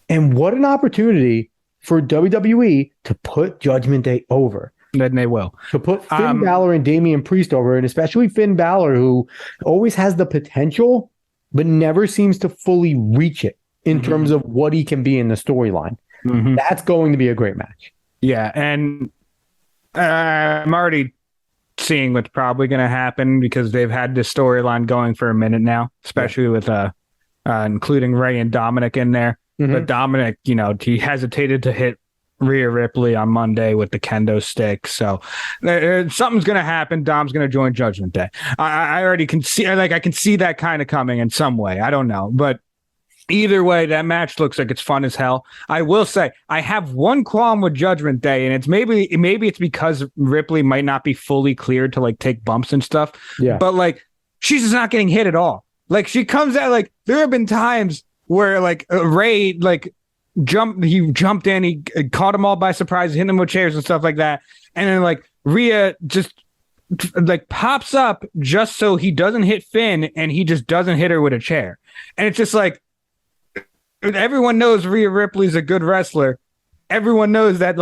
And what an opportunity for WWE to put Judgment Day over. Then they will. To put Finn Balor and Damian Priest over, and especially Finn Balor, who always has the potential, but never seems to fully reach it in terms of what he can be in the storyline. That's going to be a great match. Yeah, and I'm already seeing what's probably going to happen because they've had this storyline going for a minute now, especially with including Ray and Dominic in there. But Dominic, he hesitated to hit Rhea Ripley on Monday with the kendo stick. So something's going to happen. Dom's going to join Judgment Day. I already can see, I can see that kind of coming in some way. I don't know, but either way, that match looks like it's fun as hell. I will say I have one qualm with Judgment Day, and it's maybe it's because Ripley might not be fully cleared to take bumps and stuff. Yeah. But she's just not getting hit at all. She comes out there have been times where Ray jumped in, he caught them all by surprise, hit them with chairs and stuff like that, and then Rhea just pops up just so he doesn't hit Finn, and he just doesn't hit her with a chair, and it's just everyone knows Rhea Ripley's a good wrestler. Everyone knows that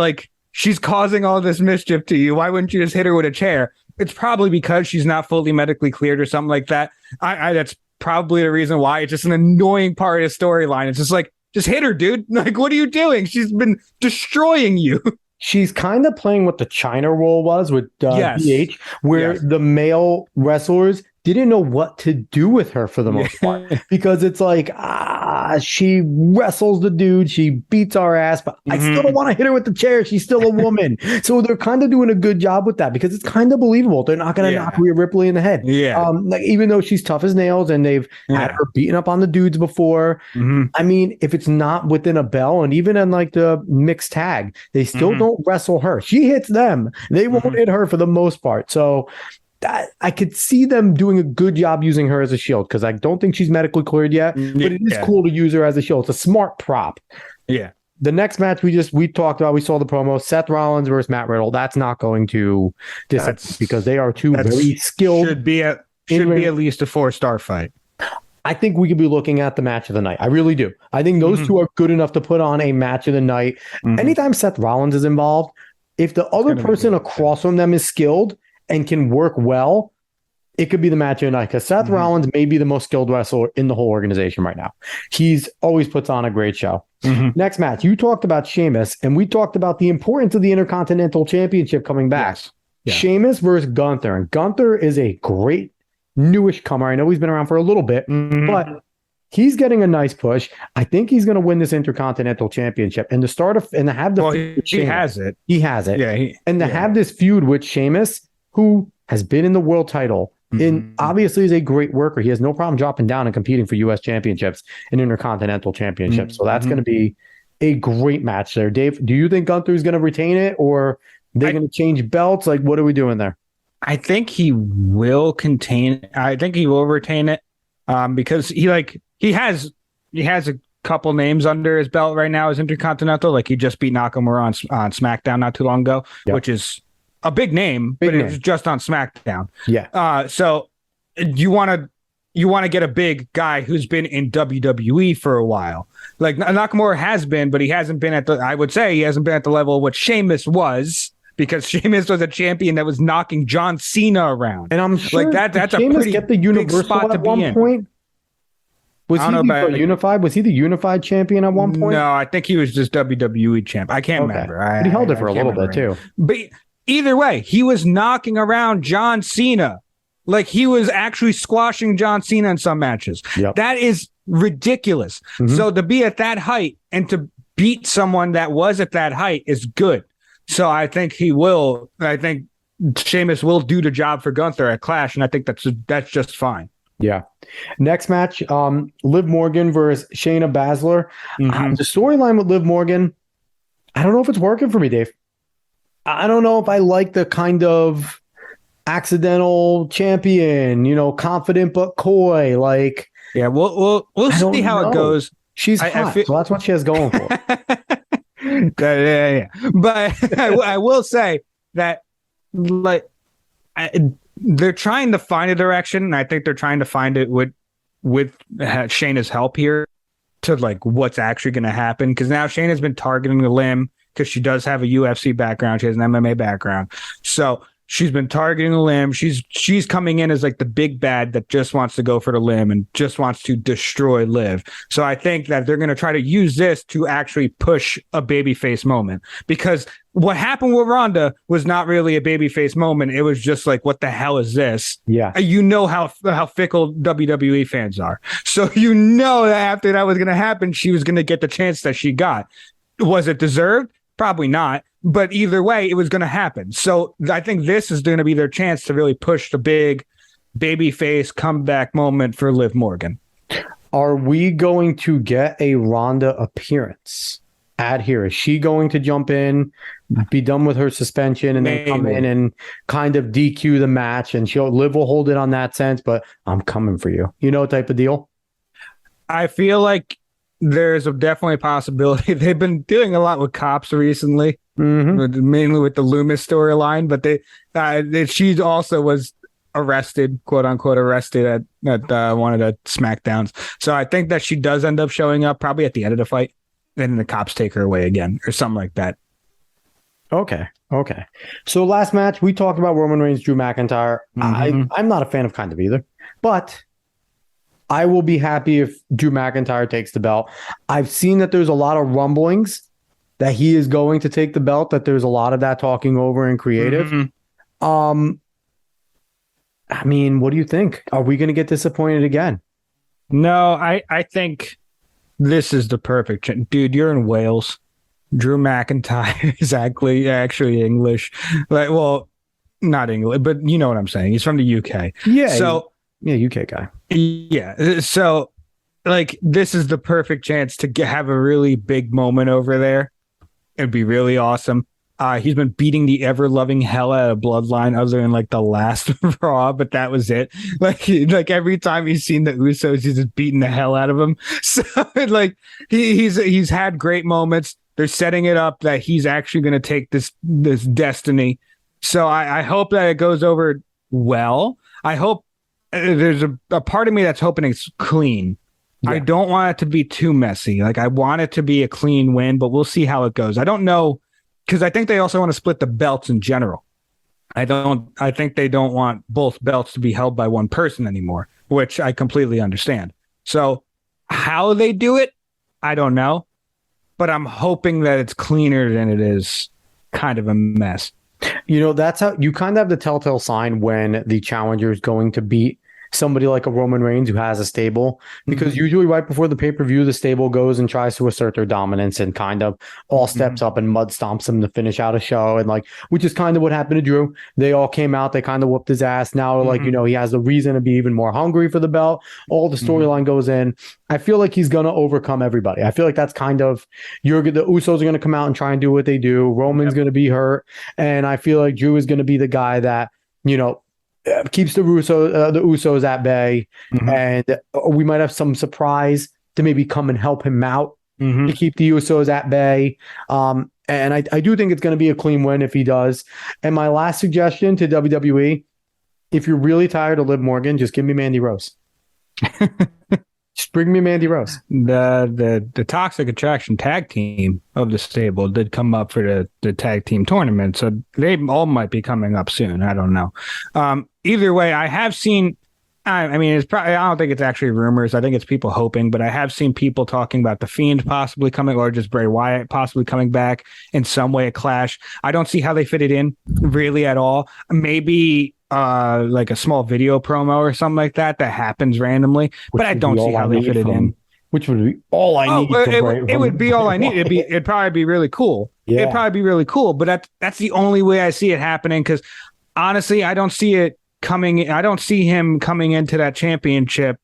she's causing all this mischief to you. Why wouldn't you just hit her with a chair? It's probably because she's not fully medically cleared or something like that. That's probably the reason why. It's just an annoying part of the storyline. It's just just hit her, dude. What are you doing? She's been destroying you. She's kind of playing what the China role was with BH, where the male wrestlers didn't know what to do with her for the most part, because it's she wrestles the dude, she beats our ass, but I still don't want to hit her with the chair. She's still a woman. So they're kind of doing a good job with that because it's kind of believable. They're not going to knock Rhea Ripley in the head. Yeah. Even though she's tough as nails and they've had her beaten up on the dudes before. I mean, if it's not within a bell, and even in the mixed tag, they still don't wrestle her. She hits them. They won't hit her for the most part. So I could see them doing a good job using her as a shield because I don't think she's medically cleared yet, but it is cool to use her as a shield. It's a smart prop. Yeah. The next match we talked about, we saw the promo, Seth Rollins versus Matt Riddle. That's not going to disappoint because they are two very skilled. Should be at least a 4-star fight. I think we could be looking at the match of the night. I really do. I think those two are good enough to put on a match of the night. Anytime Seth Rollins is involved, if the other person across from them is skilled and can work well, it could be the match of the night because Seth Rollins may be the most skilled wrestler in the whole organization right now. He's always puts on a great show. Next match, you talked about Sheamus, and we talked about the importance of the Intercontinental Championship coming back. Yes. Yeah. Sheamus versus Gunther. And Gunther is a great newish comer. I know he's been around for a little bit, but he's getting a nice push. I think he's going to win this Intercontinental Championship. And to have the he has it. He has it. Yeah. To have this feud with Sheamus, who has been in the world title and obviously is a great worker. He has no problem dropping down and competing for U.S. championships and Intercontinental championships. So that's going to be a great match there. Dave, do you think Gunther's going to retain it, or they're going to change belts? What are we doing there? I think he will retain it because he has a couple names under his belt right now as Intercontinental. Like he just beat Nakamura on SmackDown not too long ago, which is a big name, but it was just on SmackDown. Yeah. So you want to get a big guy who's been in WWE for a while. Like Nakamura has been, but he hasn't been I would say he hasn't been at the level of what Sheamus was, because Sheamus was a champion that was knocking John Cena around. And I'm sure like that's Sheamus a pretty get the big Universal spot to at be one in. point. Was I don't he know about unified? Was he the unified champion at one point? No, I think he was just WWE champ. I can't remember. But he held it for a little bit too. But either way, he was knocking around John Cena. Like he was actually squashing John Cena in some matches. Yep. That is ridiculous. So to be at that height and to beat someone that was at that height is good. So I think Sheamus will do the job for Gunther at Clash, and I think that's just fine. Yeah. Next match, Liv Morgan versus Shayna Baszler. The storyline with Liv Morgan, I don't know if it's working for me, Dave. I don't know if I like the kind of accidental champion, confident but coy. Like, yeah, we'll see how it goes. She's hot, so that's what she has going for. Yeah. But I will say that, like, they're trying to find a direction, and I think they're trying to find it with Shayna's help here to like what's actually going to happen. Because now Shayna's been targeting the limb because she does have a UFC background, she has an MMA background, so she's been targeting the limb. She's coming in as like the big bad that just wants to go for the limb and just wants to destroy Liv. So I think that they're going to try to use this to actually push a babyface moment, because what happened with Ronda was not really a babyface moment. It was just like, what the hell is this? Yeah. You know how fickle WWE fans are. So you know that after that was going to happen, she was going to get the chance that she got. Was it deserved? Probably not. But either way, it was going to happen. So I think this is going to be their chance to really push the big babyface comeback moment for Liv Morgan. Are we going to get a Ronda appearance at here? Is she going to jump in, be done with her suspension, and then come in and kind of DQ the match? And Liv will hold it on that sense, but I'm coming for you. Type of deal? I feel like there's definitely a possibility. They've been doing a lot with cops recently. Mainly with the Loomis storyline, but she also was arrested, quote unquote, arrested at one of the SmackDowns. So I think that she does end up showing up probably at the end of the fight, and then the cops take her away again or something like that. Okay. So last match, we talked about Roman Reigns, Drew McIntyre. I'm not a fan of kind of either, but I will be happy if Drew McIntyre takes the belt. I've seen that there's a lot of rumblings that he is going to take the belt, that there's a lot of that talking over in creative. I mean, what do you think? Are we going to get disappointed again? No, I think this is the perfect dude. You're in Wales. Drew McIntyre is actually English. Like, well, not English, but you know what I'm saying. He's from the UK. Yeah. So UK guy. Yeah. So like, this is the perfect chance to have a really big moment over there. It'd be really awesome. He's been beating the ever-loving hell out of Bloodline, other than like the last Raw, but that was it. Like every time he's seen the Usos, he's just beating the hell out of them. So like he's had great moments. They're setting it up that he's actually going to take this destiny. So I hope that it goes over well. I hope there's a part of me that's hoping it's clean. Yeah. I don't want it to be too messy. Like, I want it to be a clean win, but we'll see how it goes. I don't know, because I think they also want to split the belts in general. I think they don't want both belts to be held by one person anymore, which I completely understand. So how they do it, I don't know, but I'm hoping that it's cleaner than it is kind of a mess. That's how you kind of have the telltale sign when the challenger is going to beat somebody like a Roman Reigns who has a stable, because usually right before the pay-per-view, the stable goes and tries to assert their dominance and kind of all steps up and mud stomps him to finish out a show. And like, which is kind of what happened to Drew. They all came out, they kind of whooped his ass. Now, like, he has the reason to be even more hungry for the belt. All the storyline goes in. I feel like he's going to overcome everybody. I feel like that's kind of, the Usos are going to come out and try and do what they do. Roman's going to be hurt. And I feel like Drew is going to be the guy that, keeps the Usos at bay, and we might have some surprise to maybe come and help him out Mhm. to keep the Usos at bay. And I do think it's going to be a clean win if he does. And my last suggestion to WWE, if you're really tired of Liv Morgan, just give me Mandy Rose. Just bring me Mandy Rose. The Toxic Attraction tag team of the stable did come up for the tag team tournament, so they all might be coming up soon. I don't know. Either way, I have seen. I mean, it's probably. I don't think it's actually rumors. I think it's people hoping, but I have seen people talking about the Fiend possibly coming, or just Bray Wyatt possibly coming back in some way. A clash. I don't see how they fit it in really at all. Maybe like a small video promo or something like that happens randomly, but I don't see how they fit it in. Which would be all I need. It would be all I need. It'd probably be really cool. Yeah. It'd probably be really cool, but that's the only way I see it happening, because honestly, I don't see it coming. I don't see him coming into that championship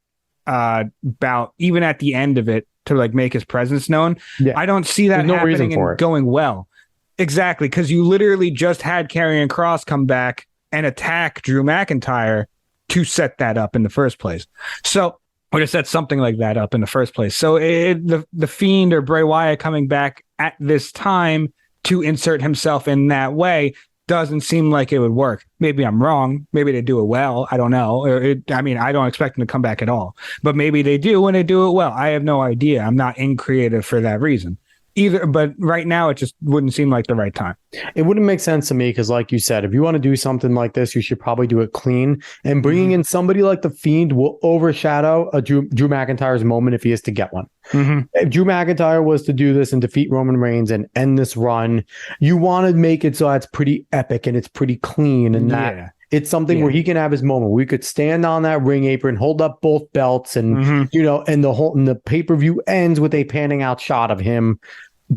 bout, even at the end of it, to like make his presence known. Yeah. I don't see that happening and going well. Exactly, because you literally just had Karrion Kross come back and attack Drew McIntyre to set that up in the first place. So, or to set something like that up in the first place. So the Fiend or Bray Wyatt coming back at this time to insert himself in that way doesn't seem like it would work. Maybe I'm wrong. Maybe they do it well. I don't know. I mean, I don't expect them to come back at all. But maybe they do when they do it well. I have no idea. I'm not in creative for that reason either. But right now, it just wouldn't seem like the right time. It wouldn't make sense to me because, like you said, if you want to do something like this, you should probably do it clean. And bringing in somebody like the Fiend will overshadow a Drew McIntyre's moment if he is to get one. Mm-hmm. If Drew McIntyre was to do this and defeat Roman Reigns and end this run, you want to make it so it's pretty epic and it's pretty clean and that it's something where he can have his moment. We could stand on that ring apron, hold up both belts, and you know, and the pay-per-view ends with a panning out shot of him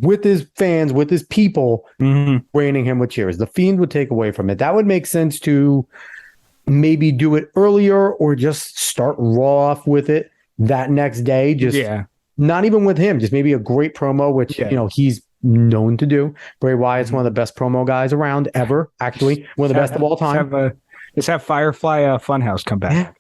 with his fans, with his people, raining him with cheers. The Fiend would take away from it. That would make sense to maybe do it earlier or just start Raw off with it that next day. Just not even with him, just maybe a great promo, which you know he's known to do. Bray Wyatt's one of the best promo guys around ever. Actually, one of the best of all time. Let's have Firefly Funhouse come back.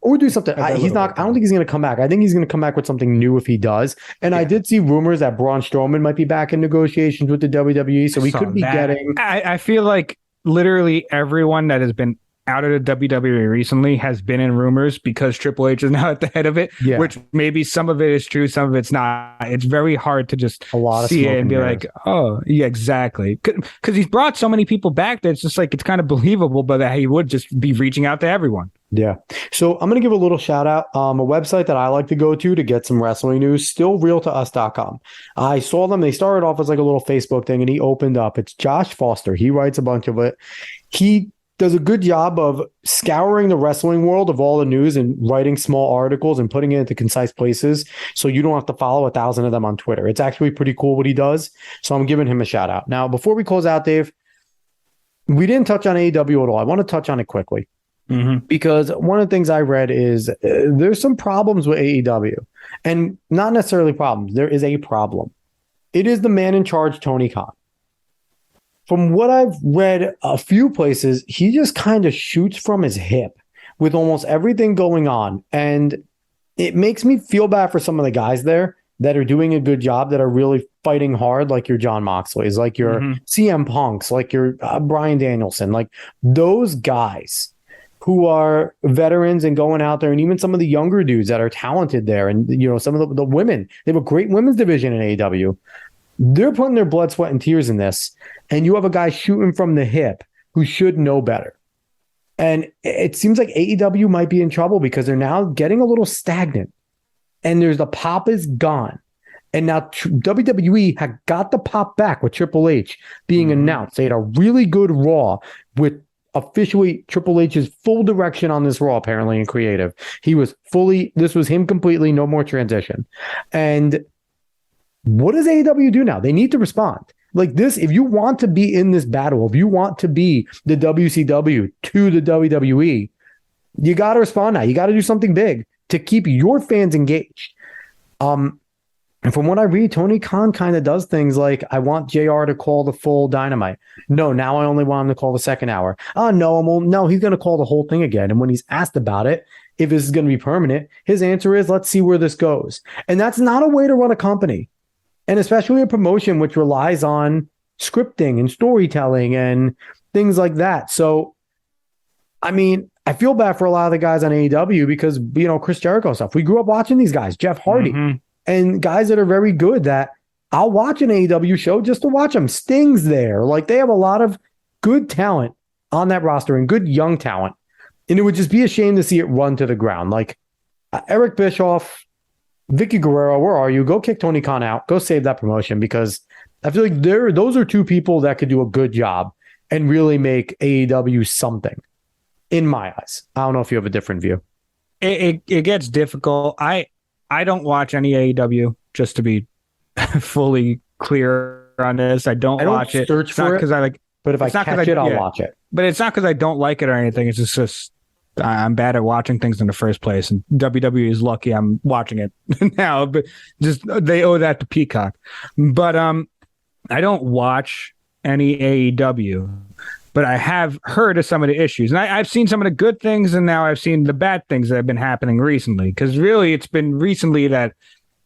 Or do something. He's not. I don't think he's going to come back. I think he's going to come back with something new if he does. And I did see rumors that Braun Strowman might be back in negotiations with the WWE, so we could be getting. I feel like literally everyone that has been out of the WWE recently has been in rumors because Triple H is now at the head of it, which maybe some of it is true, some of it's not. It's very hard to just see it and be like, oh, yeah, exactly. Because he's brought so many people back that it's just like, it's kind of believable, but that he would just be reaching out to everyone. Yeah. So I'm going to give a little shout out. A website that I like to go to get some wrestling news, stillrealtous.com. I saw them. They started off as like a little Facebook thing and he opened up. It's Josh Foster. He writes a bunch of it. He does a good job of scouring the wrestling world of all the news and writing small articles and putting it into concise places so you don't have to follow 1,000 of them on Twitter. It's actually pretty cool what he does. So I'm giving him a shout out. Now, before we close out, Dave, we didn't touch on AEW at all. I want to touch on it quickly because one of the things I read is there's some problems with AEW, and not necessarily problems. There is a problem. It is the man in charge, Tony Khan. From what I've read a few places, he just kind of shoots from his hip with almost everything going on. And it makes me feel bad for some of the guys there that are doing a good job, that are really fighting hard, like your John Moxley's, like your CM Punks, like your Bryan Danielson, like those guys who are veterans and going out there, and even some of the younger dudes that are talented there. And, you know, some of the women, they have a great women's division in AEW. They're putting their blood, sweat, and tears in this. And you have a guy shooting from the hip who should know better. And it seems like AEW might be in trouble because they're now getting a little stagnant. And the pop is gone. And now WWE had got the pop back with Triple H being announced. They had a really good Raw with officially Triple H's full direction on this Raw, apparently, in creative. This was him completely, no more transition. And what does AEW do now? They need to respond. Like this, if you want to be in this battle, if you want to be the WCW to the WWE, you got to respond now. You got to do something big to keep your fans engaged. And from what I read, Tony Khan kind of does things like, I want JR to call the full Dynamite. No, now I only want him to call the second hour. Oh, no, he's going to call the whole thing again. And when he's asked about it, if this is going to be permanent. His answer is, let's see where this goes. And that's not a way to run a company. And especially a promotion which relies on scripting and storytelling and things like that. So, I mean, I feel bad for a lot of the guys on AEW because, Chris Jericho stuff. We grew up watching these guys, Jeff Hardy, and guys that are very good that I'll watch an AEW show just to watch them. Sting's there. Like, they have a lot of good talent on that roster and good young talent. And it would just be a shame to see it run to the ground. Like, Eric Bischoff, Vicky Guerrero, where are you? Go kick Tony Khan out. Go save that promotion, because I feel like those are two people that could do a good job and really make AEW something, in my eyes. I don't know if you have a different view. It gets difficult. I don't watch any AEW, just to be fully clear on this. I don't watch it. Search for it because but if I catch it, I'll watch it. But it's not because I don't like it or anything. It's just I'm bad at watching things in the first place, and WWE is lucky I'm watching it now. But just they owe that to Peacock. But I don't watch any AEW, but I have heard of some of the issues, and I've seen some of the good things, and now I've seen the bad things that have been happening recently. Because really, it's been recently that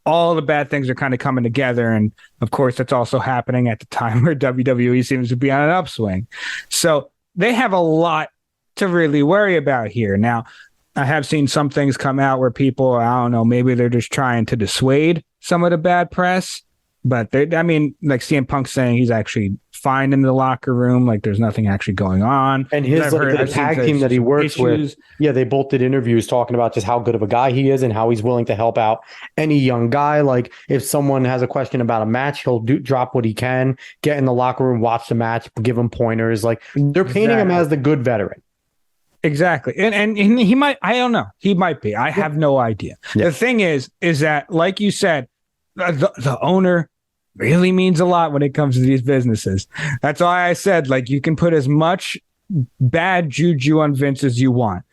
all the bad things are kind of coming together. And of course, that's also happening at the time where WWE seems to be on an upswing. So they have a lot to really worry about here. Now, I have seen some things come out where people, I don't know, maybe they're just trying to dissuade some of the bad press. But like CM Punk saying he's actually fine in the locker room, like there's nothing actually going on. And the tag team that he works with, they both did interviews talking about just how good of a guy he is and how he's willing to help out any young guy. Like if someone has a question about a match, he'll drop what he can, get in the locker room, watch the match, give him pointers. Like they're painting him as the good veteran. Exactly. And he might, I don't know, he might be. I have no idea. Yeah. The thing is that, like you said, the owner really means a lot when it comes to these businesses. That's why I said, like, you can put as much bad juju on Vince as you want.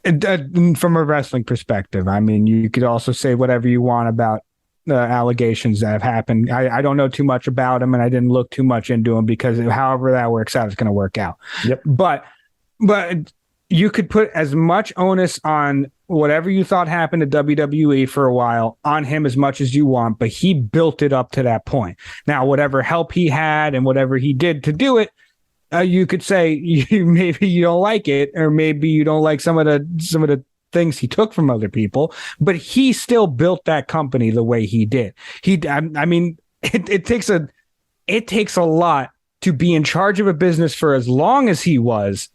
From a wrestling perspective, I mean, you could also say whatever you want about the allegations that have happened. I don't know too much about them, and I didn't look too much into them because however that works out, it's going to work out. Yep. But you could put as much onus on whatever you thought happened to WWE for a while on him as much as you want, but he built it up to that point. Now, whatever help he had and whatever he did to do it, you could say maybe you don't like it, or maybe you don't like some of the things he took from other people, but he still built that company the way he did. I mean, it takes a lot to be in charge of a business for as long as he was,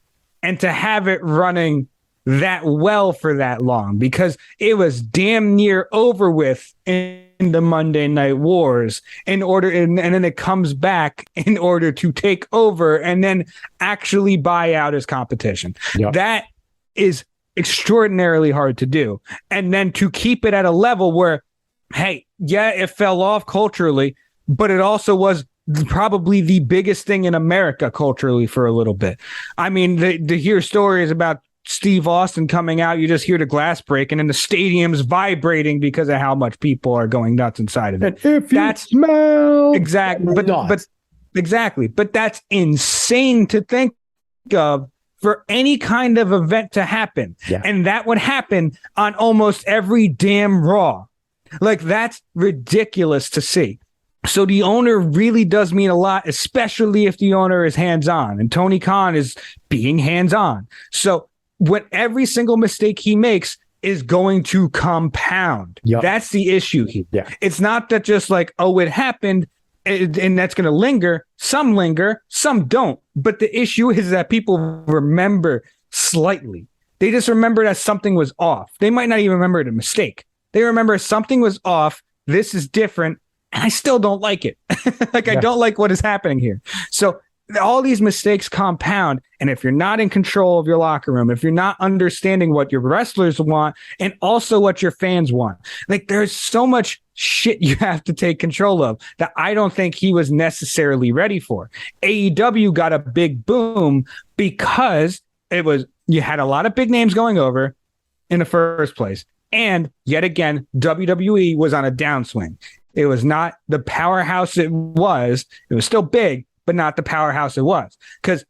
and to have it running that well for that long, because it was damn near over with in the Monday Night Wars and then it comes back in order to take over and then actually buy out his competition. Yep. That is extraordinarily hard to do. And then to keep it at a level where, hey, yeah, it fell off culturally, but it also was probably the biggest thing in America culturally for a little bit. I mean, to hear stories about Steve Austin coming out, you just hear the glass breaking and the stadium's vibrating because of how much people are going nuts inside of it. And if that's smell exactly, but that's insane to think of for any kind of event to happen. Yeah. And that would happen on almost every damn Raw. Like, that's ridiculous to see. So the owner really does mean a lot, especially if the owner is hands-on, and Tony Khan is being hands-on. So when every single mistake he makes is going to compound. Yep. That's the issue here. Yeah. It's not that just like, oh, it happened and that's going to linger. Some linger, some don't. But the issue is that people remember slightly. They just remember that something was off. They might not even remember the mistake. They remember something was off. This is different. And I still don't like it. I don't like what is happening here. So all these mistakes compound. And if you're not in control of your locker room, if you're not understanding what your wrestlers want and also what your fans want, like, there's so much shit you have to take control of that I don't think he was necessarily ready for. AEW got a big boom because you had a lot of big names going over in the first place. And yet again, WWE was on a downswing. It was not the powerhouse it was. It was still big, but not the powerhouse it was. Because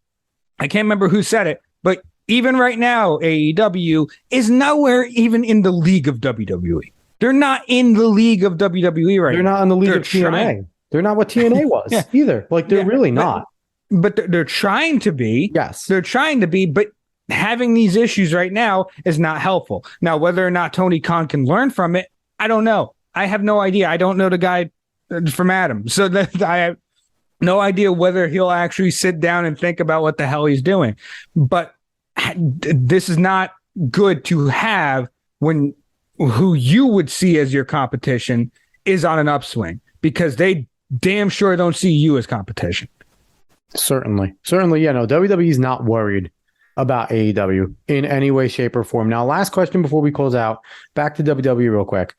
I can't remember who said it, but even right now, AEW is nowhere even in the league of WWE. They're not in the league of WWE right now. They're not in the league They're of TNA. trying. They're not what TNA was either. Like, they're really not. But they're trying to be. Yes. They're trying to be, but having these issues right now is not helpful. Now, whether or not Tony Khan can learn from it, I don't know. I have no idea. I don't know the guy from Adam. So that I have no idea whether he'll actually sit down and think about what the hell he's doing. But this is not good to have when who you would see as your competition is on an upswing, because they damn sure don't see you as competition. Certainly. Yeah, no, WWE is not worried about AEW in any way, shape, or form. Now, last question before we close out. Back to WWE real quick.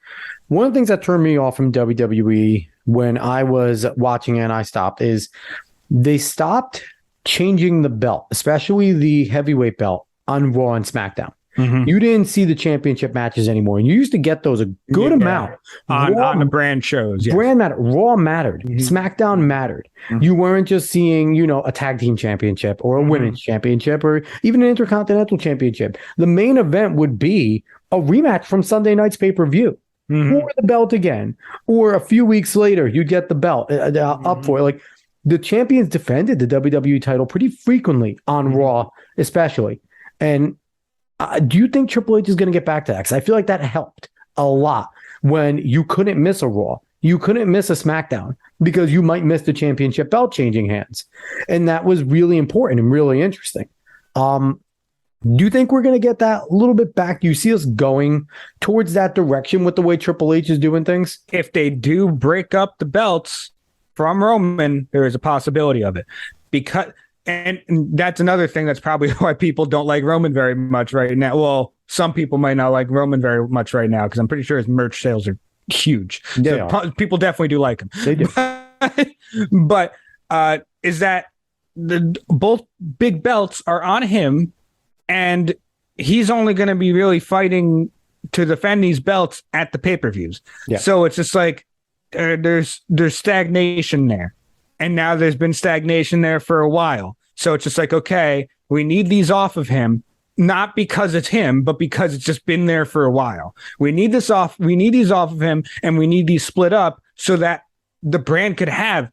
One of the things that turned me off from WWE when I was watching and I stopped is they stopped changing the belt, especially the heavyweight belt on Raw and SmackDown. Mm-hmm. You didn't see the championship matches anymore. And you used to get those a good amount on the brand shows. Yes. Brand mattered. Raw mattered. Mm-hmm. SmackDown mattered. Mm-hmm. You weren't just seeing, a tag team championship or a women's championship or even an intercontinental championship. The main event would be a rematch from Sunday night's pay-per-view. Or the belt again. Or a few weeks later, you'd get the belt up for it. Like, the champions defended the WWE title pretty frequently on Raw, especially. And do you think Triple H is going to get back to that? Because I feel like that helped a lot when you couldn't miss a Raw. You couldn't miss a SmackDown because you might miss the championship belt changing hands. And that was really important and really interesting. Do you think we're going to get that a little bit back? Do you see us going towards that direction with the way Triple H is doing things? If they do break up the belts from Roman, there is a possibility of it. And that's another thing that's probably why people don't like Roman very much right now. Well, some people might not like Roman very much right now because I'm pretty sure his merch sales are huge. People definitely do like him. They do. But is that both big belts are on him, and he's only going to be really fighting to defend these belts at the pay-per-views. Yeah. So it's just like there's stagnation there. And now there's been stagnation there for a while. So it's just like, okay, we need these off of him, not because it's him, but because it's just been there for a while. We need these off of him, and we need these split up so that the brand could have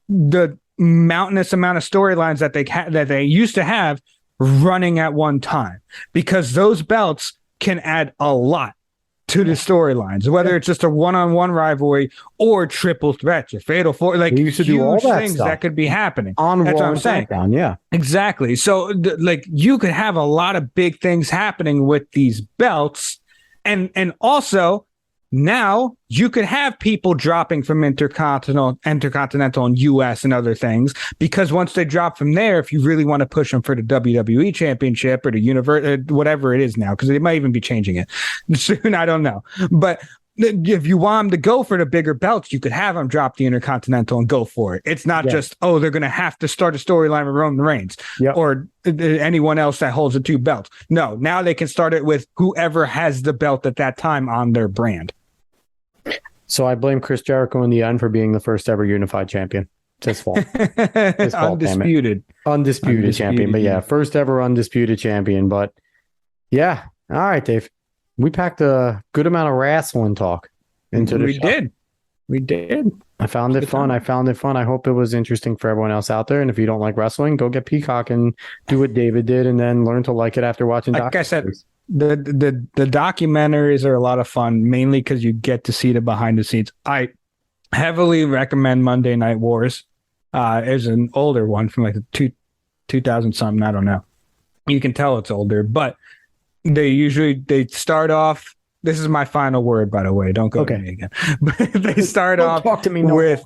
the mountainous amount of storylines that they used to have running at one time, because those belts can add a lot to the storylines, whether it's just a one-on-one rivalry or triple threats or fatal four, like we used to do all that things stuff that could be happening on That's Raw what I'm saying. SmackDown, yeah, exactly. So like you could have a lot of big things happening with these belts, and also now you could have people dropping from intercontinental and US and other things, because once they drop from there, if you really want to push them for the WWE championship or the universe, whatever it is now, because they might even be changing it soon, I don't know. But if you want them to go for the bigger belts, you could have them drop the intercontinental and go for it. It's not just, they're going to have to start a storyline with Roman Reigns or anyone else that holds the two belts. No, now they can start it with whoever has the belt at that time on their brand. So I blame Chris Jericho in the end for being the first ever unified champion. It's his fault. Undisputed champion. But yeah, first ever undisputed champion. But yeah. All right, Dave. We packed a good amount of wrestling talk into the show. We did. I found it fun. I hope it was interesting for everyone else out there. And if you don't like wrestling, go get Peacock and do what David did and then learn to like it after watching. Like I said, the documentaries are a lot of fun, mainly because you get to see the behind the scenes. I heavily recommend Monday Night Wars. It's an older one from like 2000 something. I don't know. You can tell it's older, but they start off. This is my final word, by the way. Don't go to me again. But they start off talk to me with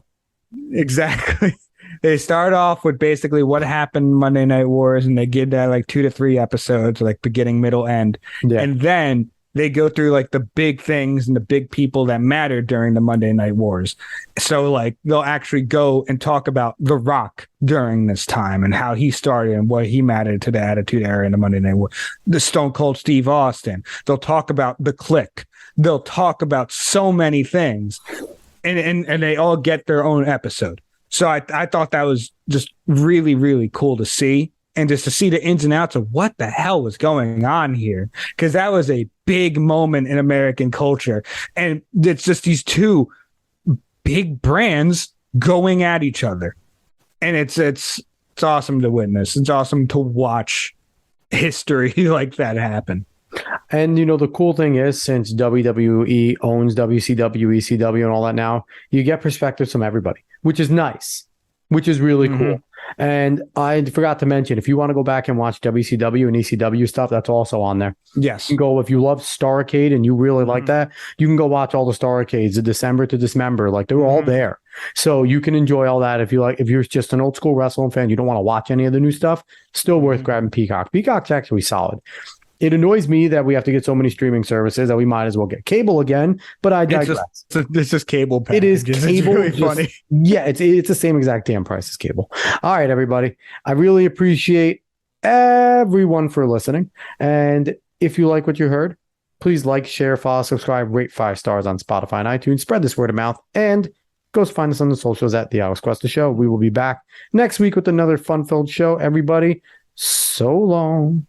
exactly. They start off with basically what happened Monday Night Wars, and they give that like 2 to 3 episodes, like beginning, middle, end. Yeah. And then they go through like the big things and the big people that mattered during the Monday Night Wars. So like they'll actually go and talk about The Rock during this time and how he started and what he mattered to the Attitude Era in the Monday Night War. The Stone Cold Steve Austin. They'll talk about The Click. They'll talk about so many things, and they all get their own episode. So I thought that was just really, really cool to see. and just to see the ins and outs of what the hell was going on here, because that was a big moment in American culture. And it's just these two big brands going at each other. And it's awesome to witness. It's awesome to watch history like that happen. And, the cool thing is, since WWE owns WCW, ECW, and all that now, you get perspectives from everybody, which is nice, which is really cool. And I forgot to mention, if you want to go back and watch WCW and ECW stuff, that's also on there. Yes. You can go, if you love Starrcade and you really like that, you can go watch all the Starrcades, the December to Dismember. Like, they're all there. So you can enjoy all that. If you're just an old school wrestling fan, you don't want to watch any of the new stuff, still worth grabbing Peacock. Peacock's actually solid. It annoys me that we have to get so many streaming services that we might as well get cable again, but I digress. It's just cable package. It is cable. It's really funny. Yeah, it's the same exact damn price as cable. All right, everybody. I really appreciate everyone for listening. And if you like what you heard, please like, share, follow, subscribe, rate 5 stars on Spotify and iTunes. Spread this word of mouth, and go find us on the socials at The Alex Cuesta Show. We will be back next week with another fun-filled show. Everybody, so long.